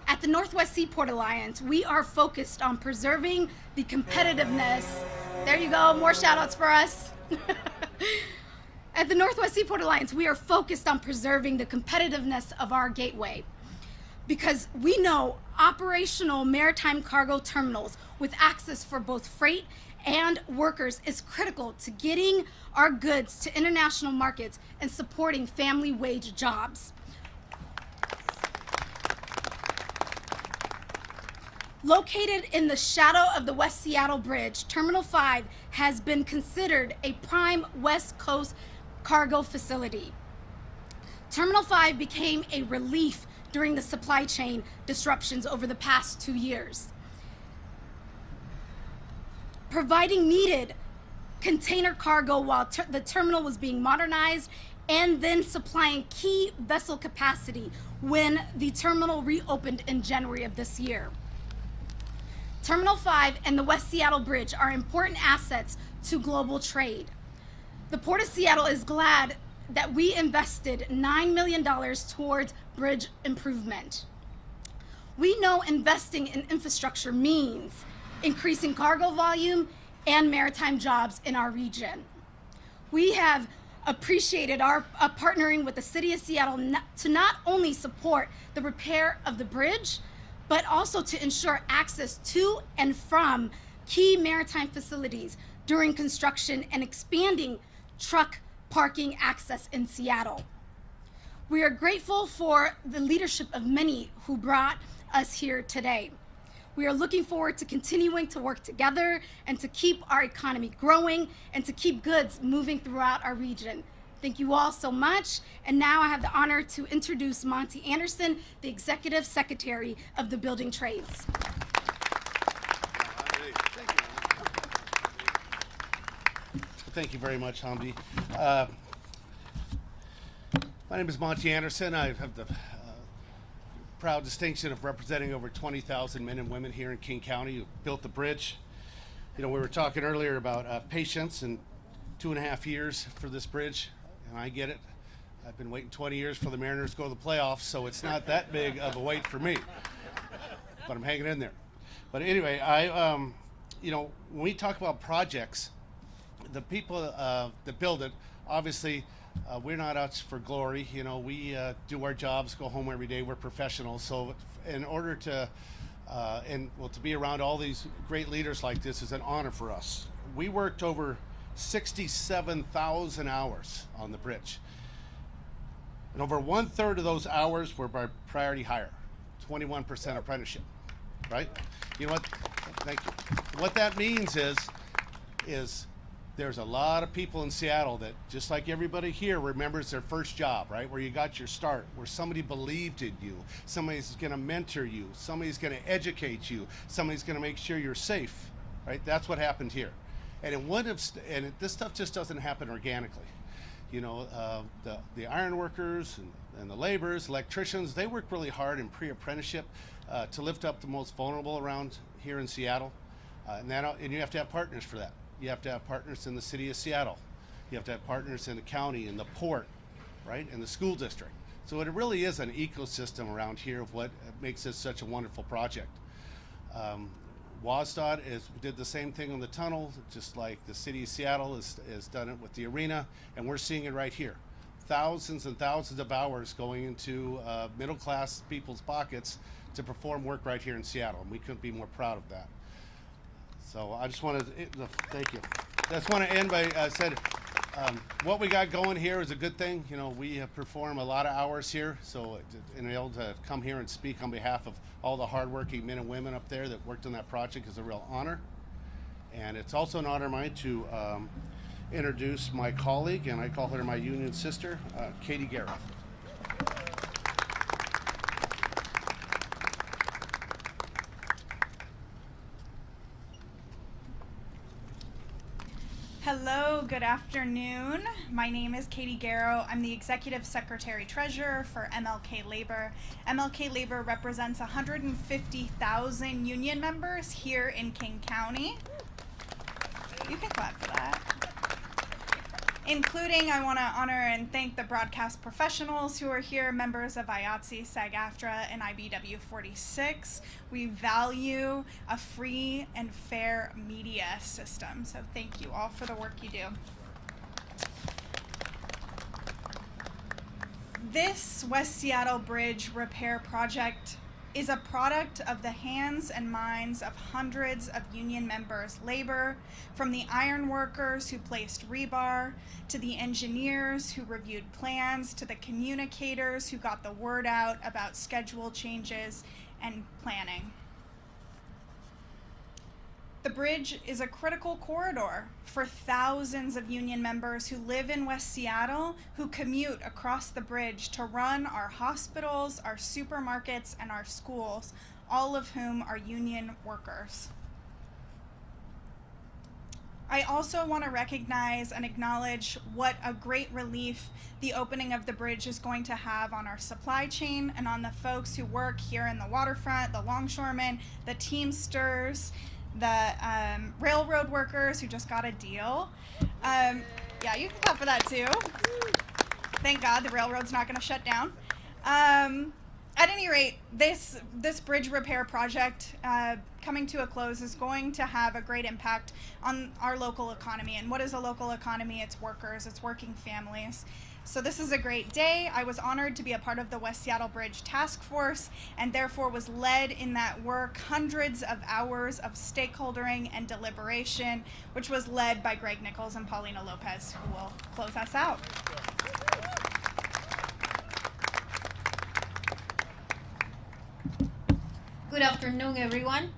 At the Northwest Seaport Alliance, we are focused on preserving the competitiveness. There you go, more shout outs for us. At the Northwest Seaport Alliance, we are focused on preserving the competitiveness of our gateway, because we know operational maritime cargo terminals with access for both freight and workers is critical to getting our goods to international markets and supporting family wage jobs. Located in the shadow of the West Seattle Bridge, Terminal 5 has been considered a prime West Coast cargo facility. Terminal 5 became a relief during the supply chain disruptions over the past 2 years, providing needed container cargo while the terminal was being modernized, and then supplying key vessel capacity when the terminal reopened in January of this year. Terminal 5 and the West Seattle Bridge are important assets to global trade. The Port of Seattle is glad that we invested $9 million towards bridge improvement. We know investing in infrastructure means increasing cargo volume and maritime jobs in our region. We have appreciated our partnering with the City of Seattle to not only support the repair of the bridge, but also to ensure access to and from key maritime facilities during construction and expanding truck parking access in Seattle. We are grateful for the leadership of many who brought us here today. We are looking forward to continuing to work together and to keep our economy growing and to keep goods moving throughout our region. Thank you all so much. And now I have the honor to introduce Monty Anderson, the Executive Secretary of the Building Trades. Thank you very much, Hamdi. My name is Monty Anderson. I have the proud distinction of representing over 20,000 men and women here in King County who built the bridge. You know, we were talking earlier about patience and 2.5 years for this bridge, and I get it. I've been waiting 20 years for the Mariners to go to the playoffs, so it's not that big of a wait for me, but I'm hanging in there. But anyway, you know, when we talk about projects, the people that build it, obviously, we're not out for glory. You know, we do our jobs, go home every day. We're professionals. So in order to, to be around all these great leaders like this is an honor for us. We worked over 67,000 hours on the bridge. And over 1/3 of those hours were by priority hire, 21% apprenticeship, right? You know what? Thank you. What that means is there's a lot of people in Seattle that, just like everybody here, remembers their first job, right? Where you got your start, where somebody believed in you, somebody's gonna mentor you, somebody's gonna educate you, somebody's gonna make sure you're safe, right? That's what happened here. And it wouldn't have, this stuff just doesn't happen organically. You know, the iron workers and the laborers, electricians, they work really hard in pre-apprenticeship to lift up the most vulnerable around here in Seattle. And you have to have partners for that. You have to have partners in the City of Seattle. You have to have partners in the county, in the port, right, and the school district. So it really is an ecosystem around here of what makes this such a wonderful project. Sdot did the same thing on the tunnel, just like the City of Seattle has done it with the arena, and we're seeing it right here. Thousands and thousands of hours going into middle-class people's pockets to perform work right here in Seattle, and we couldn't be more proud of that. So I just want to, thank you. I just want to end by saying what we got going here is a good thing. You know, we perform a lot of hours here, so and able to come here and speak on behalf of all the hardworking men and women up there that worked on that project is a real honor. And it's also an honor of mine to introduce my colleague, and I call her my union sister, Katie Garrett. Hello, good afternoon. My name is Katie Garrow. I'm the Executive Secretary Treasurer for MLK Labor. MLK Labor represents 150,000 union members here in King County. You can clap for that. Including, I want to honor and thank the broadcast professionals who are here, members of IATSE, SAG-AFTRA, and IBW 46. We value a free and fair media system, so thank you all for the work you do. This West Seattle Bridge repair project is a product of the hands and minds of hundreds of union members' labor, from the iron workers who placed rebar, to the engineers who reviewed plans, to the communicators who got the word out about schedule changes and planning. The bridge is a critical corridor for thousands of union members who live in West Seattle, who commute across the bridge to run our hospitals, our supermarkets, and our schools, all of whom are union workers. I also want to recognize and acknowledge what a great relief the opening of the bridge is going to have on our supply chain and on the folks who work here in the waterfront, the longshoremen, the Teamsters, the railroad workers who just got a deal. Yeah, you can clap for that too. Thank God the railroad's not going to shut down. At any rate, this bridge repair project coming to a close is going to have a great impact on our local economy. And what is a local economy? It's workers, it's working families. So this is a great day. I was honored to be a part of the West Seattle Bridge Task Force and therefore was led in that work hundreds of hours of stakeholdering and deliberation, which was led by Greg Nichols and Paulina Lopez, who will close us out. Good afternoon, everyone.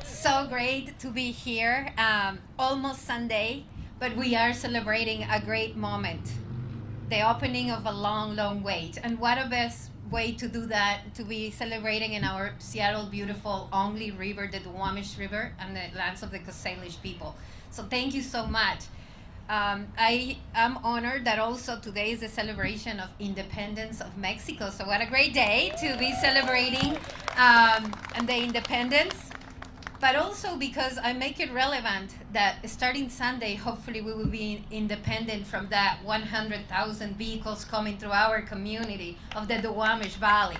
So great to be here. Almost Sunday, but we are celebrating a great moment. The opening of a long, long wait. And what a best way to do that, to be celebrating in our Seattle beautiful only river, the Duwamish River, and the lands of the Salish people. So thank you so much. I am honored that also today is the celebration of independence of Mexico. So what a great day to be celebrating and the independence, but also because I make it relevant that starting Sunday, hopefully we will be independent from that 100,000 vehicles coming through our community of the Duwamish Valley.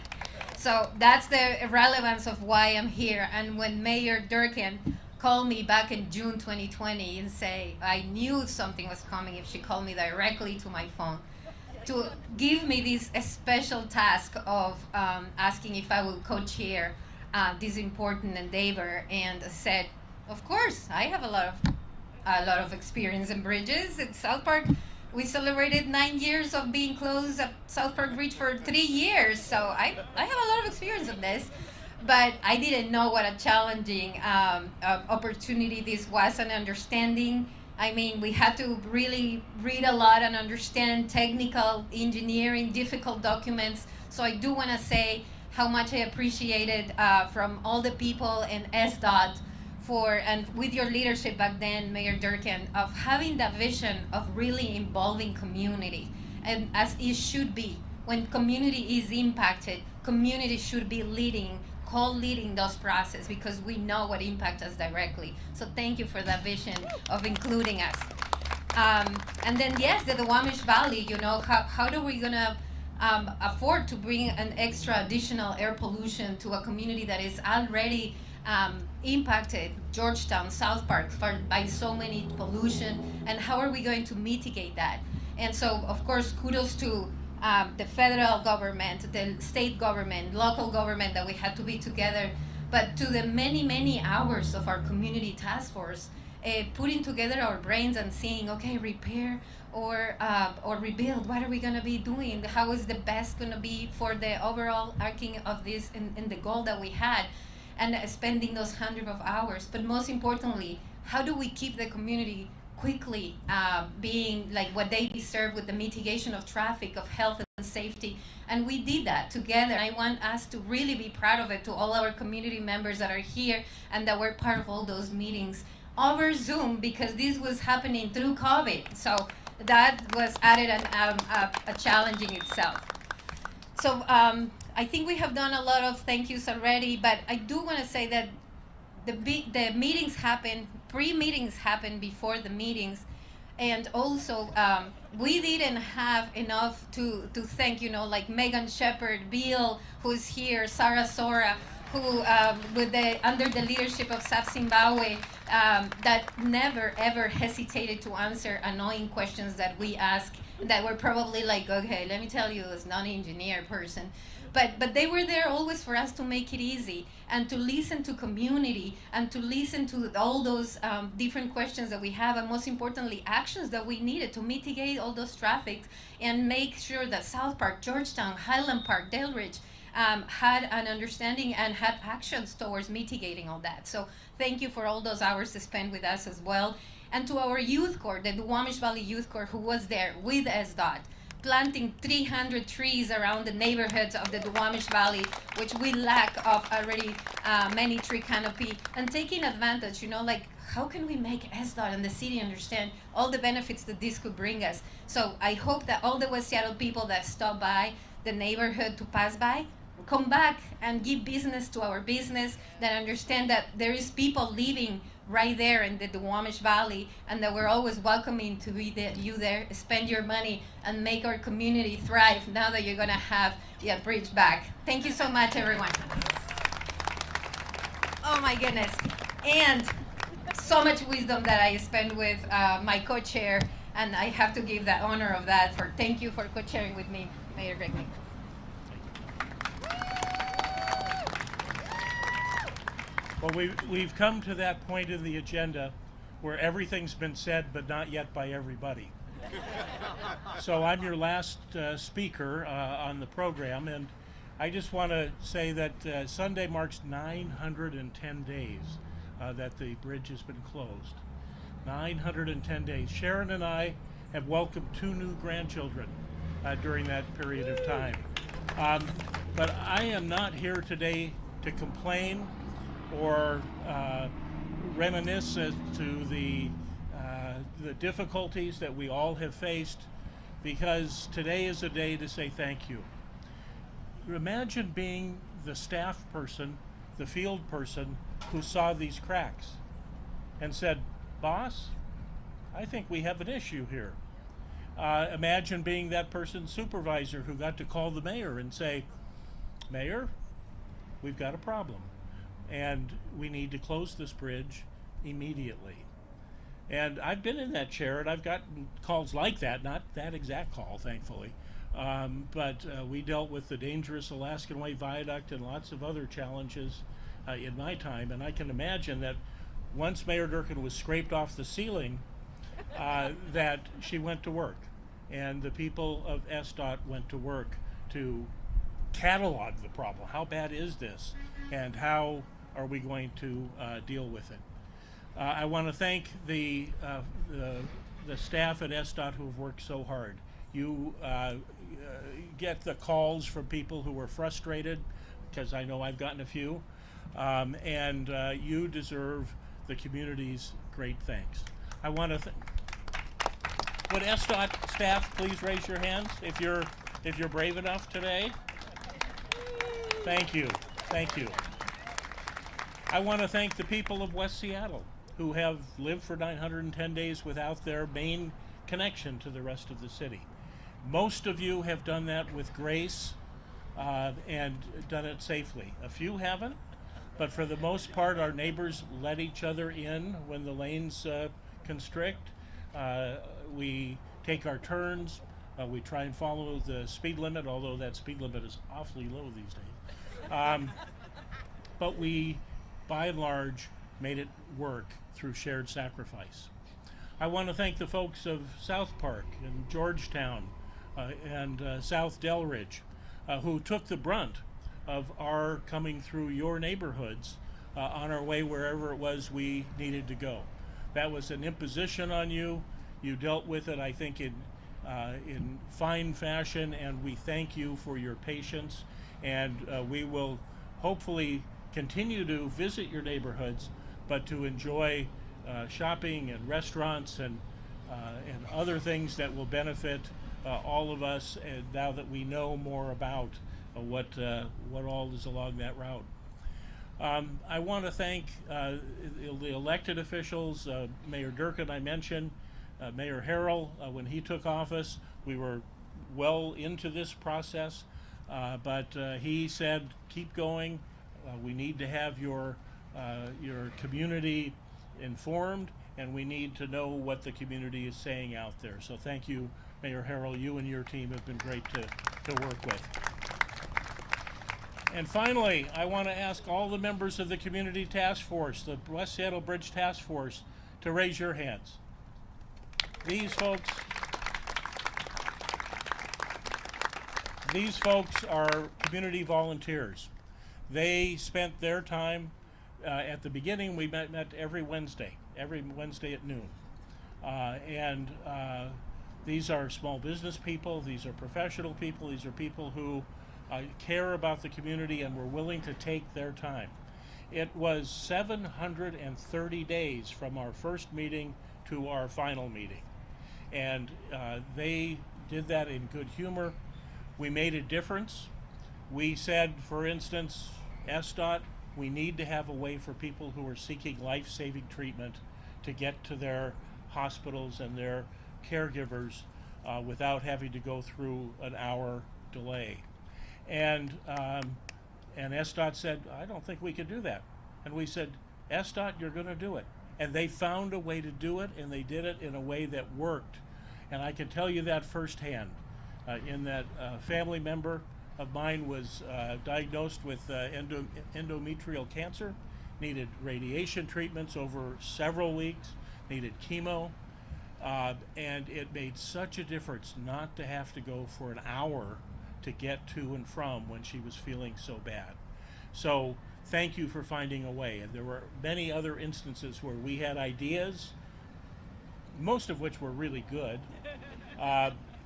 So that's the relevance of why I'm here. And when Mayor Durkin called me back in June 2020 and say, I knew something was coming if she called me directly to my phone to give me this special task of asking if I would co-chair this important endeavor, and said, of course, I have a lot of experience in bridges. In South Park, we celebrated 9 years of being closed at South Park Bridge for 3 years, so I have a lot of experience in this. But I didn't know what a challenging opportunity this was, and understanding. I mean, we had to really read a lot and understand technical engineering, difficult documents. So I do want to say how much I appreciated from all the people in Sdot and with your leadership back then, Mayor Durkin, of having that vision of really involving community, and as it should be. When community is impacted, community should be co-leading those processes, because we know what impacts us directly. So thank you for that vision of including us. And then yes, the Duwamish Valley, you know, how are we gonna afford to bring an extra additional air pollution to a community that is already impacted, Georgetown, South Park, by so many pollution, and how are we going to mitigate that? And so, of course, kudos to the federal government, the state government, local government, that we had to be together, but to the many, many hours of our community task force, putting together our brains and seeing, okay, repair or rebuild, what are we gonna be doing? How is the best gonna be for the overall arcing of this and the goal that we had, and spending those hundreds of hours. But most importantly, how do we keep the community quickly being like what they deserve with the mitigation of traffic, of health and safety? And we did that together. I want us to really be proud of it, to all our community members that are here and that were part of all those meetings over Zoom, because this was happening through COVID. So that was added a challenge in itself. So I think we have done a lot of thank yous already, but I do want to say that the meetings happen, pre-meetings happen before the meetings, and also we didn't have enough to thank, you know, like Megan Shepard, Bill, who's here, Sarah Sora, who under the leadership of SAP Zimbabwe, that never ever hesitated to answer annoying questions that we ask, that were probably like, okay, let me tell you, as non-engineer person. But they were there always for us to make it easy, and to listen to community, and to listen to all those different questions that we have, and most importantly, actions that we needed to mitigate all those traffics and make sure that South Park, Georgetown, Highland Park, Delridge, had an understanding and had actions towards mitigating all that. So thank you for all those hours spent with us as well. And to our youth corps, the Duwamish Valley Youth Corps, who was there with Sdot, planting 300 trees around the neighborhoods of the Duwamish Valley, which we lack of already many tree canopy, and taking advantage, you know, like how can we make Sdot and the city understand all the benefits that this could bring us? So I hope that all the West Seattle people that stop by the neighborhood to pass by come back and give business to our business, that understand that there is people living right there in the Duwamish Valley, and that we're always welcoming to be you there, spend your money, and make our community thrive now that you're gonna have the bridge back. Thank you so much, everyone. Oh my goodness. And so much wisdom that I spent with my co-chair, and I have to give the honor of that for thank you for co-chairing with me, Mayor Gregory. Well, we've come to that point in the agenda where everything's been said, but not yet by everybody. So I'm your last speaker on the program, and I just want to say that Sunday marks 910 days that the bridge has been closed. 910 days. Sharon and I have welcomed 2 new grandchildren during that period of time. But I am not here today to complain or reminisce as to the difficulties that we all have faced, because today is a day to say thank you. Imagine being the staff person, the field person, who saw these cracks and said, "Boss, I think we have an issue here." Imagine being that person's supervisor who got to call the mayor and say, "Mayor, we've got a problem, and we need to close this bridge immediately." And I've been in that chair, and I've gotten calls like that, not that exact call, thankfully. But we dealt with the dangerous Alaskan Way Viaduct and lots of other challenges in my time. And I can imagine that once Mayor Durkin was scraped off the ceiling, that she went to work. And the people of Sdot went to work to catalog the problem. How bad is this? And how are we going to deal with it? I want to thank the staff at Sdot who have worked so hard. You get the calls from people who are frustrated, because I know I've gotten a few, and you deserve the community's great thanks. I want to would Sdot staff please raise your hands if you're brave enough today? Thank you. Thank you. I want to thank the people of West Seattle who have lived for 910 days without their main connection to the rest of the city. Most of you have done that with grace and done it safely. A few haven't, but for the most part, our neighbors let each other in when the lanes constrict. We take our turns. We try and follow the speed limit, although that speed limit is awfully low these days. But we, by and large, made it work through shared sacrifice. I want to thank the folks of South Park and Georgetown and South Delridge who took the brunt of our coming through your neighborhoods on our way wherever it was we needed to go. That was an imposition on you. You dealt with it, I think, in fine fashion, and we thank you for your patience. And we will hopefully continue to visit your neighborhoods, but to enjoy shopping and restaurants and other things that will benefit all of us. And now that we know more about what all is along that route, I want to thank the elected officials. Mayor Durkin, I mentioned. Mayor Harrell, when he took office, we were well into this process, but he said, "Keep going. We need to have your community informed, and we need to know what the community is saying out there." So thank you, Mayor Harrell. You and your team have been great to work with. And finally, I want to ask all the members of the Community Task Force, the West Seattle Bridge Task Force, to raise your hands. These folks These folks are community volunteers. They spent their time, at the beginning we met every Wednesday at noon. These are small business people, these are professional people, these are people who care about the community and were willing to take their time. It was 730 days from our first meeting to our final meeting. And they did that in good humor. We made a difference. We said, for instance, Sdot, we need to have a way for people who are seeking life-saving treatment to get to their hospitals and their caregivers without having to go through an hour delay. And Sdot said, I don't think we could do that. And we said, Sdot, you're going to do it. And they found a way to do it, and they did it in a way that worked. And I can tell you that firsthand. In that family member of mine was diagnosed with endometrial cancer, needed radiation treatments over several weeks, needed chemo, and it made such a difference not to have to go for an hour to get to and from when she was feeling so bad. So thank you for finding a way. And there were many other instances where we had ideas, most of which were really good.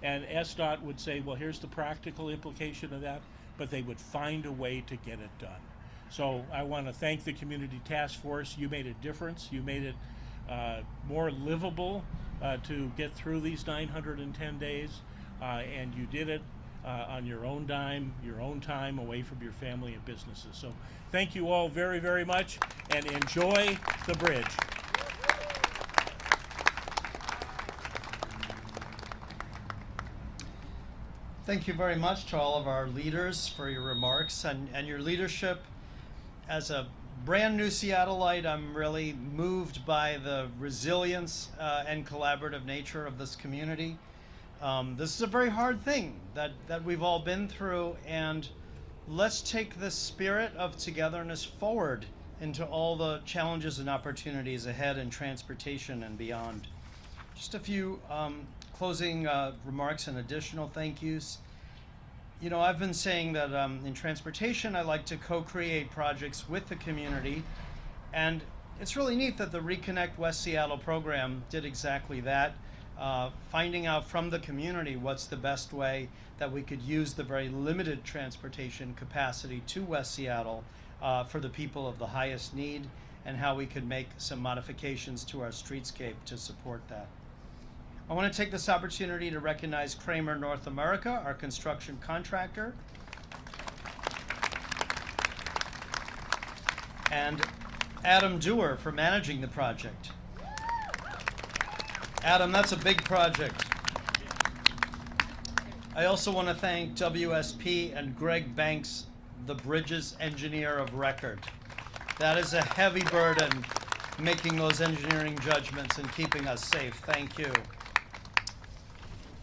And Sdot would say, well, here's the practical implication of that, but they would find a way to get it done. So I want to thank the Community Task Force. You made a difference. You made it more livable to get through these 910 days, and you did it on your own dime, your own time, away from your family and businesses. So thank you all very, very much, and enjoy the bridge. Thank you very much to all of our leaders for your remarks and your leadership. As a brand new Seattleite, I'm really moved by the resilience and collaborative nature of this community. This is a very hard thing that we've all been through, and let's take this spirit of togetherness forward into all the challenges and opportunities ahead in transportation and beyond. Just a few closing remarks and additional thank yous. You know, I've been saying that in transportation, I like to co-create projects with the community, and it's really neat that the Reconnect West Seattle program did exactly that, finding out from the community what's the best way that we could use the very limited transportation capacity to West Seattle for the people of the highest need, and how we could make some modifications to our streetscape to support that. I want to take this opportunity to recognize Kramer North America, our construction contractor, and Adam Dewar for managing the project. Adam, that's a big project. I also want to thank WSP and Greg Banks, the bridges engineer of record. That is a heavy burden, making those engineering judgments and keeping us safe. Thank you.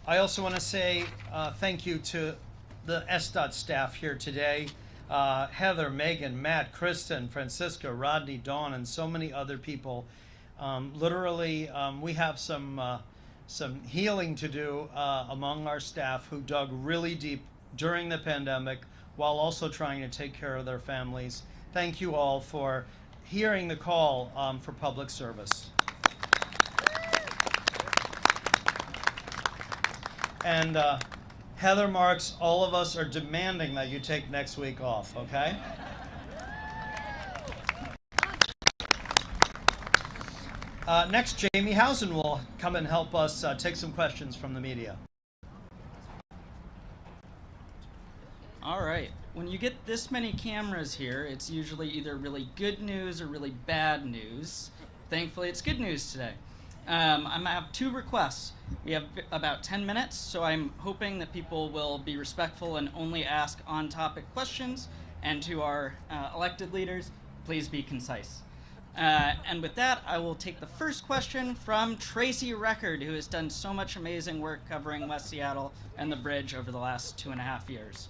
I also want to say thank you to the Sdot staff here today. Heather, Megan, Matt, Kristen, Francisca, Rodney, Dawn, and so many other people. Literally, we have some healing to do among our staff who dug really deep during the pandemic while also trying to take care of their families. Thank you all for hearing the call for public service. And Heather Marks, all of us are demanding that you take next week off, okay? Next, Jamie Housen will come and help us take some questions from the media. All right. When you get this many cameras here, it's usually either really good news or really bad news. Thankfully, it's good news today. I'm gonna have two requests. We have about 10 minutes, so I'm hoping that people will be respectful and only ask on-topic questions. And to our elected leaders, please be concise. And with that, I will take the first question from Tracy Record, who has done so much amazing work covering West Seattle and the bridge over the last 2.5 years.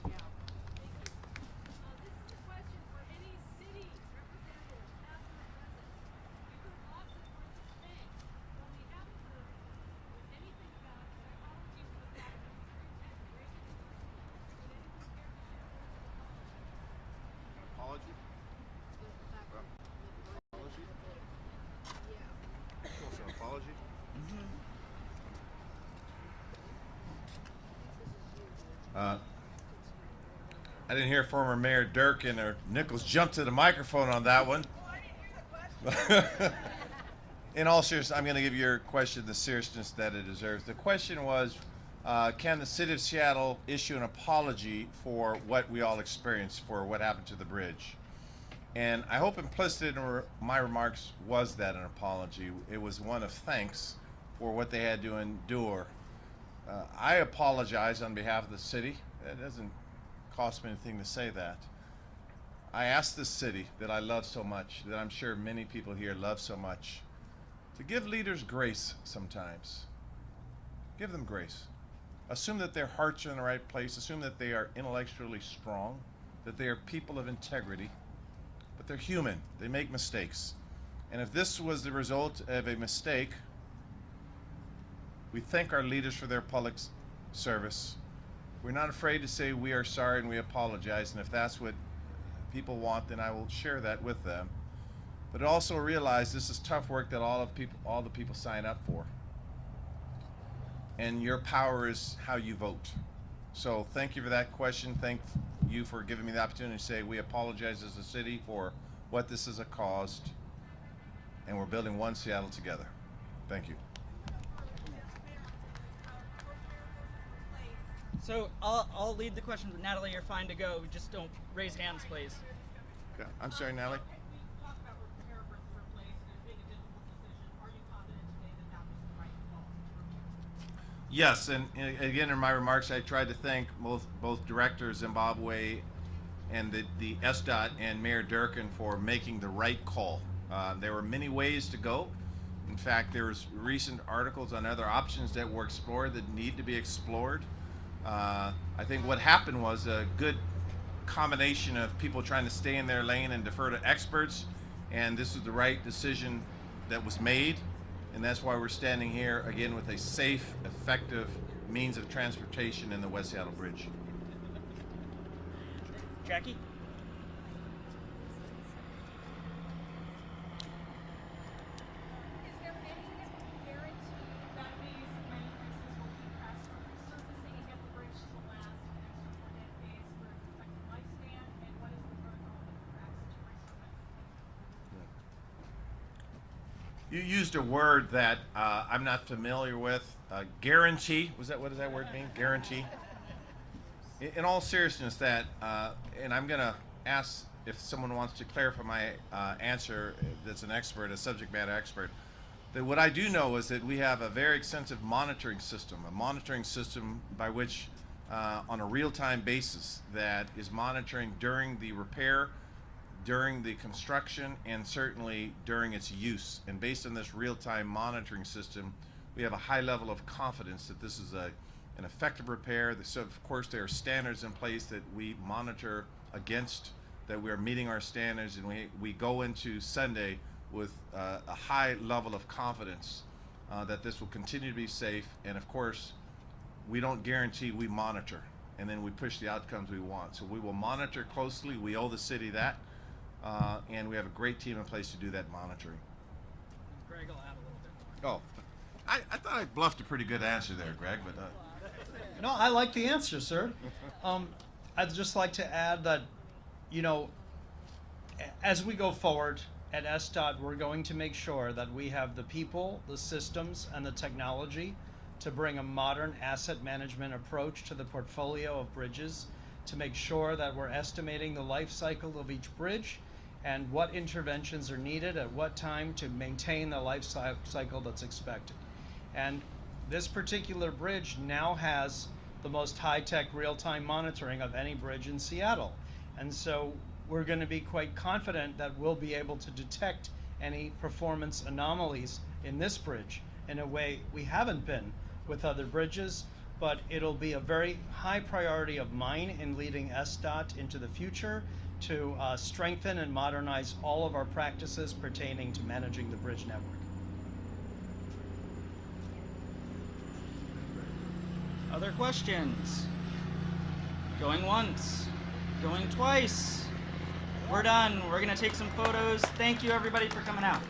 I didn't hear former Mayor Durkin or Nichols jump to the microphone on that one. In all seriousness, I'm going to give your question the seriousness that it deserves. The question was, can the city of Seattle issue an apology for what we all experienced, for what happened to the bridge? And I hope implicit in my remarks was that an apology. It was one of thanks for what they had to endure. I apologize on behalf of the city. It doesn't cost me anything to say that. I ask this city that I love so much, that I'm sure many people here love so much, to give leaders grace sometimes. Give them grace. Assume that their hearts are in the right place. Assume that they are intellectually strong, that they are people of integrity, but they're human. They make mistakes. And if this was the result of a mistake, we thank our leaders for their public service. We're not afraid to say we are sorry and we apologize, and if that's what people want, then I will share that with them. But also realize this is tough work that all the people sign up for. And your power is how you vote. So thank you for that question. Thank you for giving me the opportunity to say we apologize as a city for what this has caused, and we're building one Seattle together. Thank you. So I'll lead the question, but Natalie, you're fine to go. Just don't raise hands, please. Okay. I'm sorry, Natalie. Yes, and again in my remarks I tried to thank both Director Zimbabwe and the Sdot and Mayor Durkin for making the right call. There were many ways to go. In fact, there was recent articles on other options that were explored that need to be explored. I think what happened was a good combination of people trying to stay in their lane and defer to experts, and this was the right decision that was made, and that's why we're standing here again with a safe, effective means of transportation in the West Seattle Bridge. Jackie? You used a word that I'm not familiar with. Guarantee. What does that word mean? Guarantee. In all seriousness, that, and I'm going to ask if someone wants to clarify my answer. That's an expert, a subject matter expert. That what I do know is that we have a very extensive monitoring system by which, on a real-time basis, that is monitoring during the repair, during the construction, and certainly during its use. And based on this real-time monitoring system, we have a high level of confidence that this is an effective repair. So of course there are standards in place that we monitor against, that we are meeting our standards, and we go into Sunday with a high level of confidence that this will continue to be safe. And of course, we don't guarantee, we monitor, and then we push the outcomes we want. So we will monitor closely. We owe the city that. And we have a great team in place to do that monitoring. Greg will add a little bit more. Oh, I thought I bluffed a pretty good answer there, Greg, but No, I like the answer, sir. I'd just like to add that, as we go forward at Sdot, we're going to make sure that we have the people, the systems, and the technology to bring a modern asset management approach to the portfolio of bridges, to make sure that we're estimating the life cycle of each bridge and what interventions are needed at what time to maintain the life cycle that's expected. And this particular bridge now has the most high-tech real-time monitoring of any bridge in Seattle. And so we're going to be quite confident that we'll be able to detect any performance anomalies in this bridge in a way we haven't been with other bridges. But it'll be a very high priority of mine in leading Sdot into the future to strengthen and modernize all of our practices pertaining to managing the bridge network. Other questions? Going once, going twice. We're done. We're going to take some photos. Thank you, everybody, for coming out.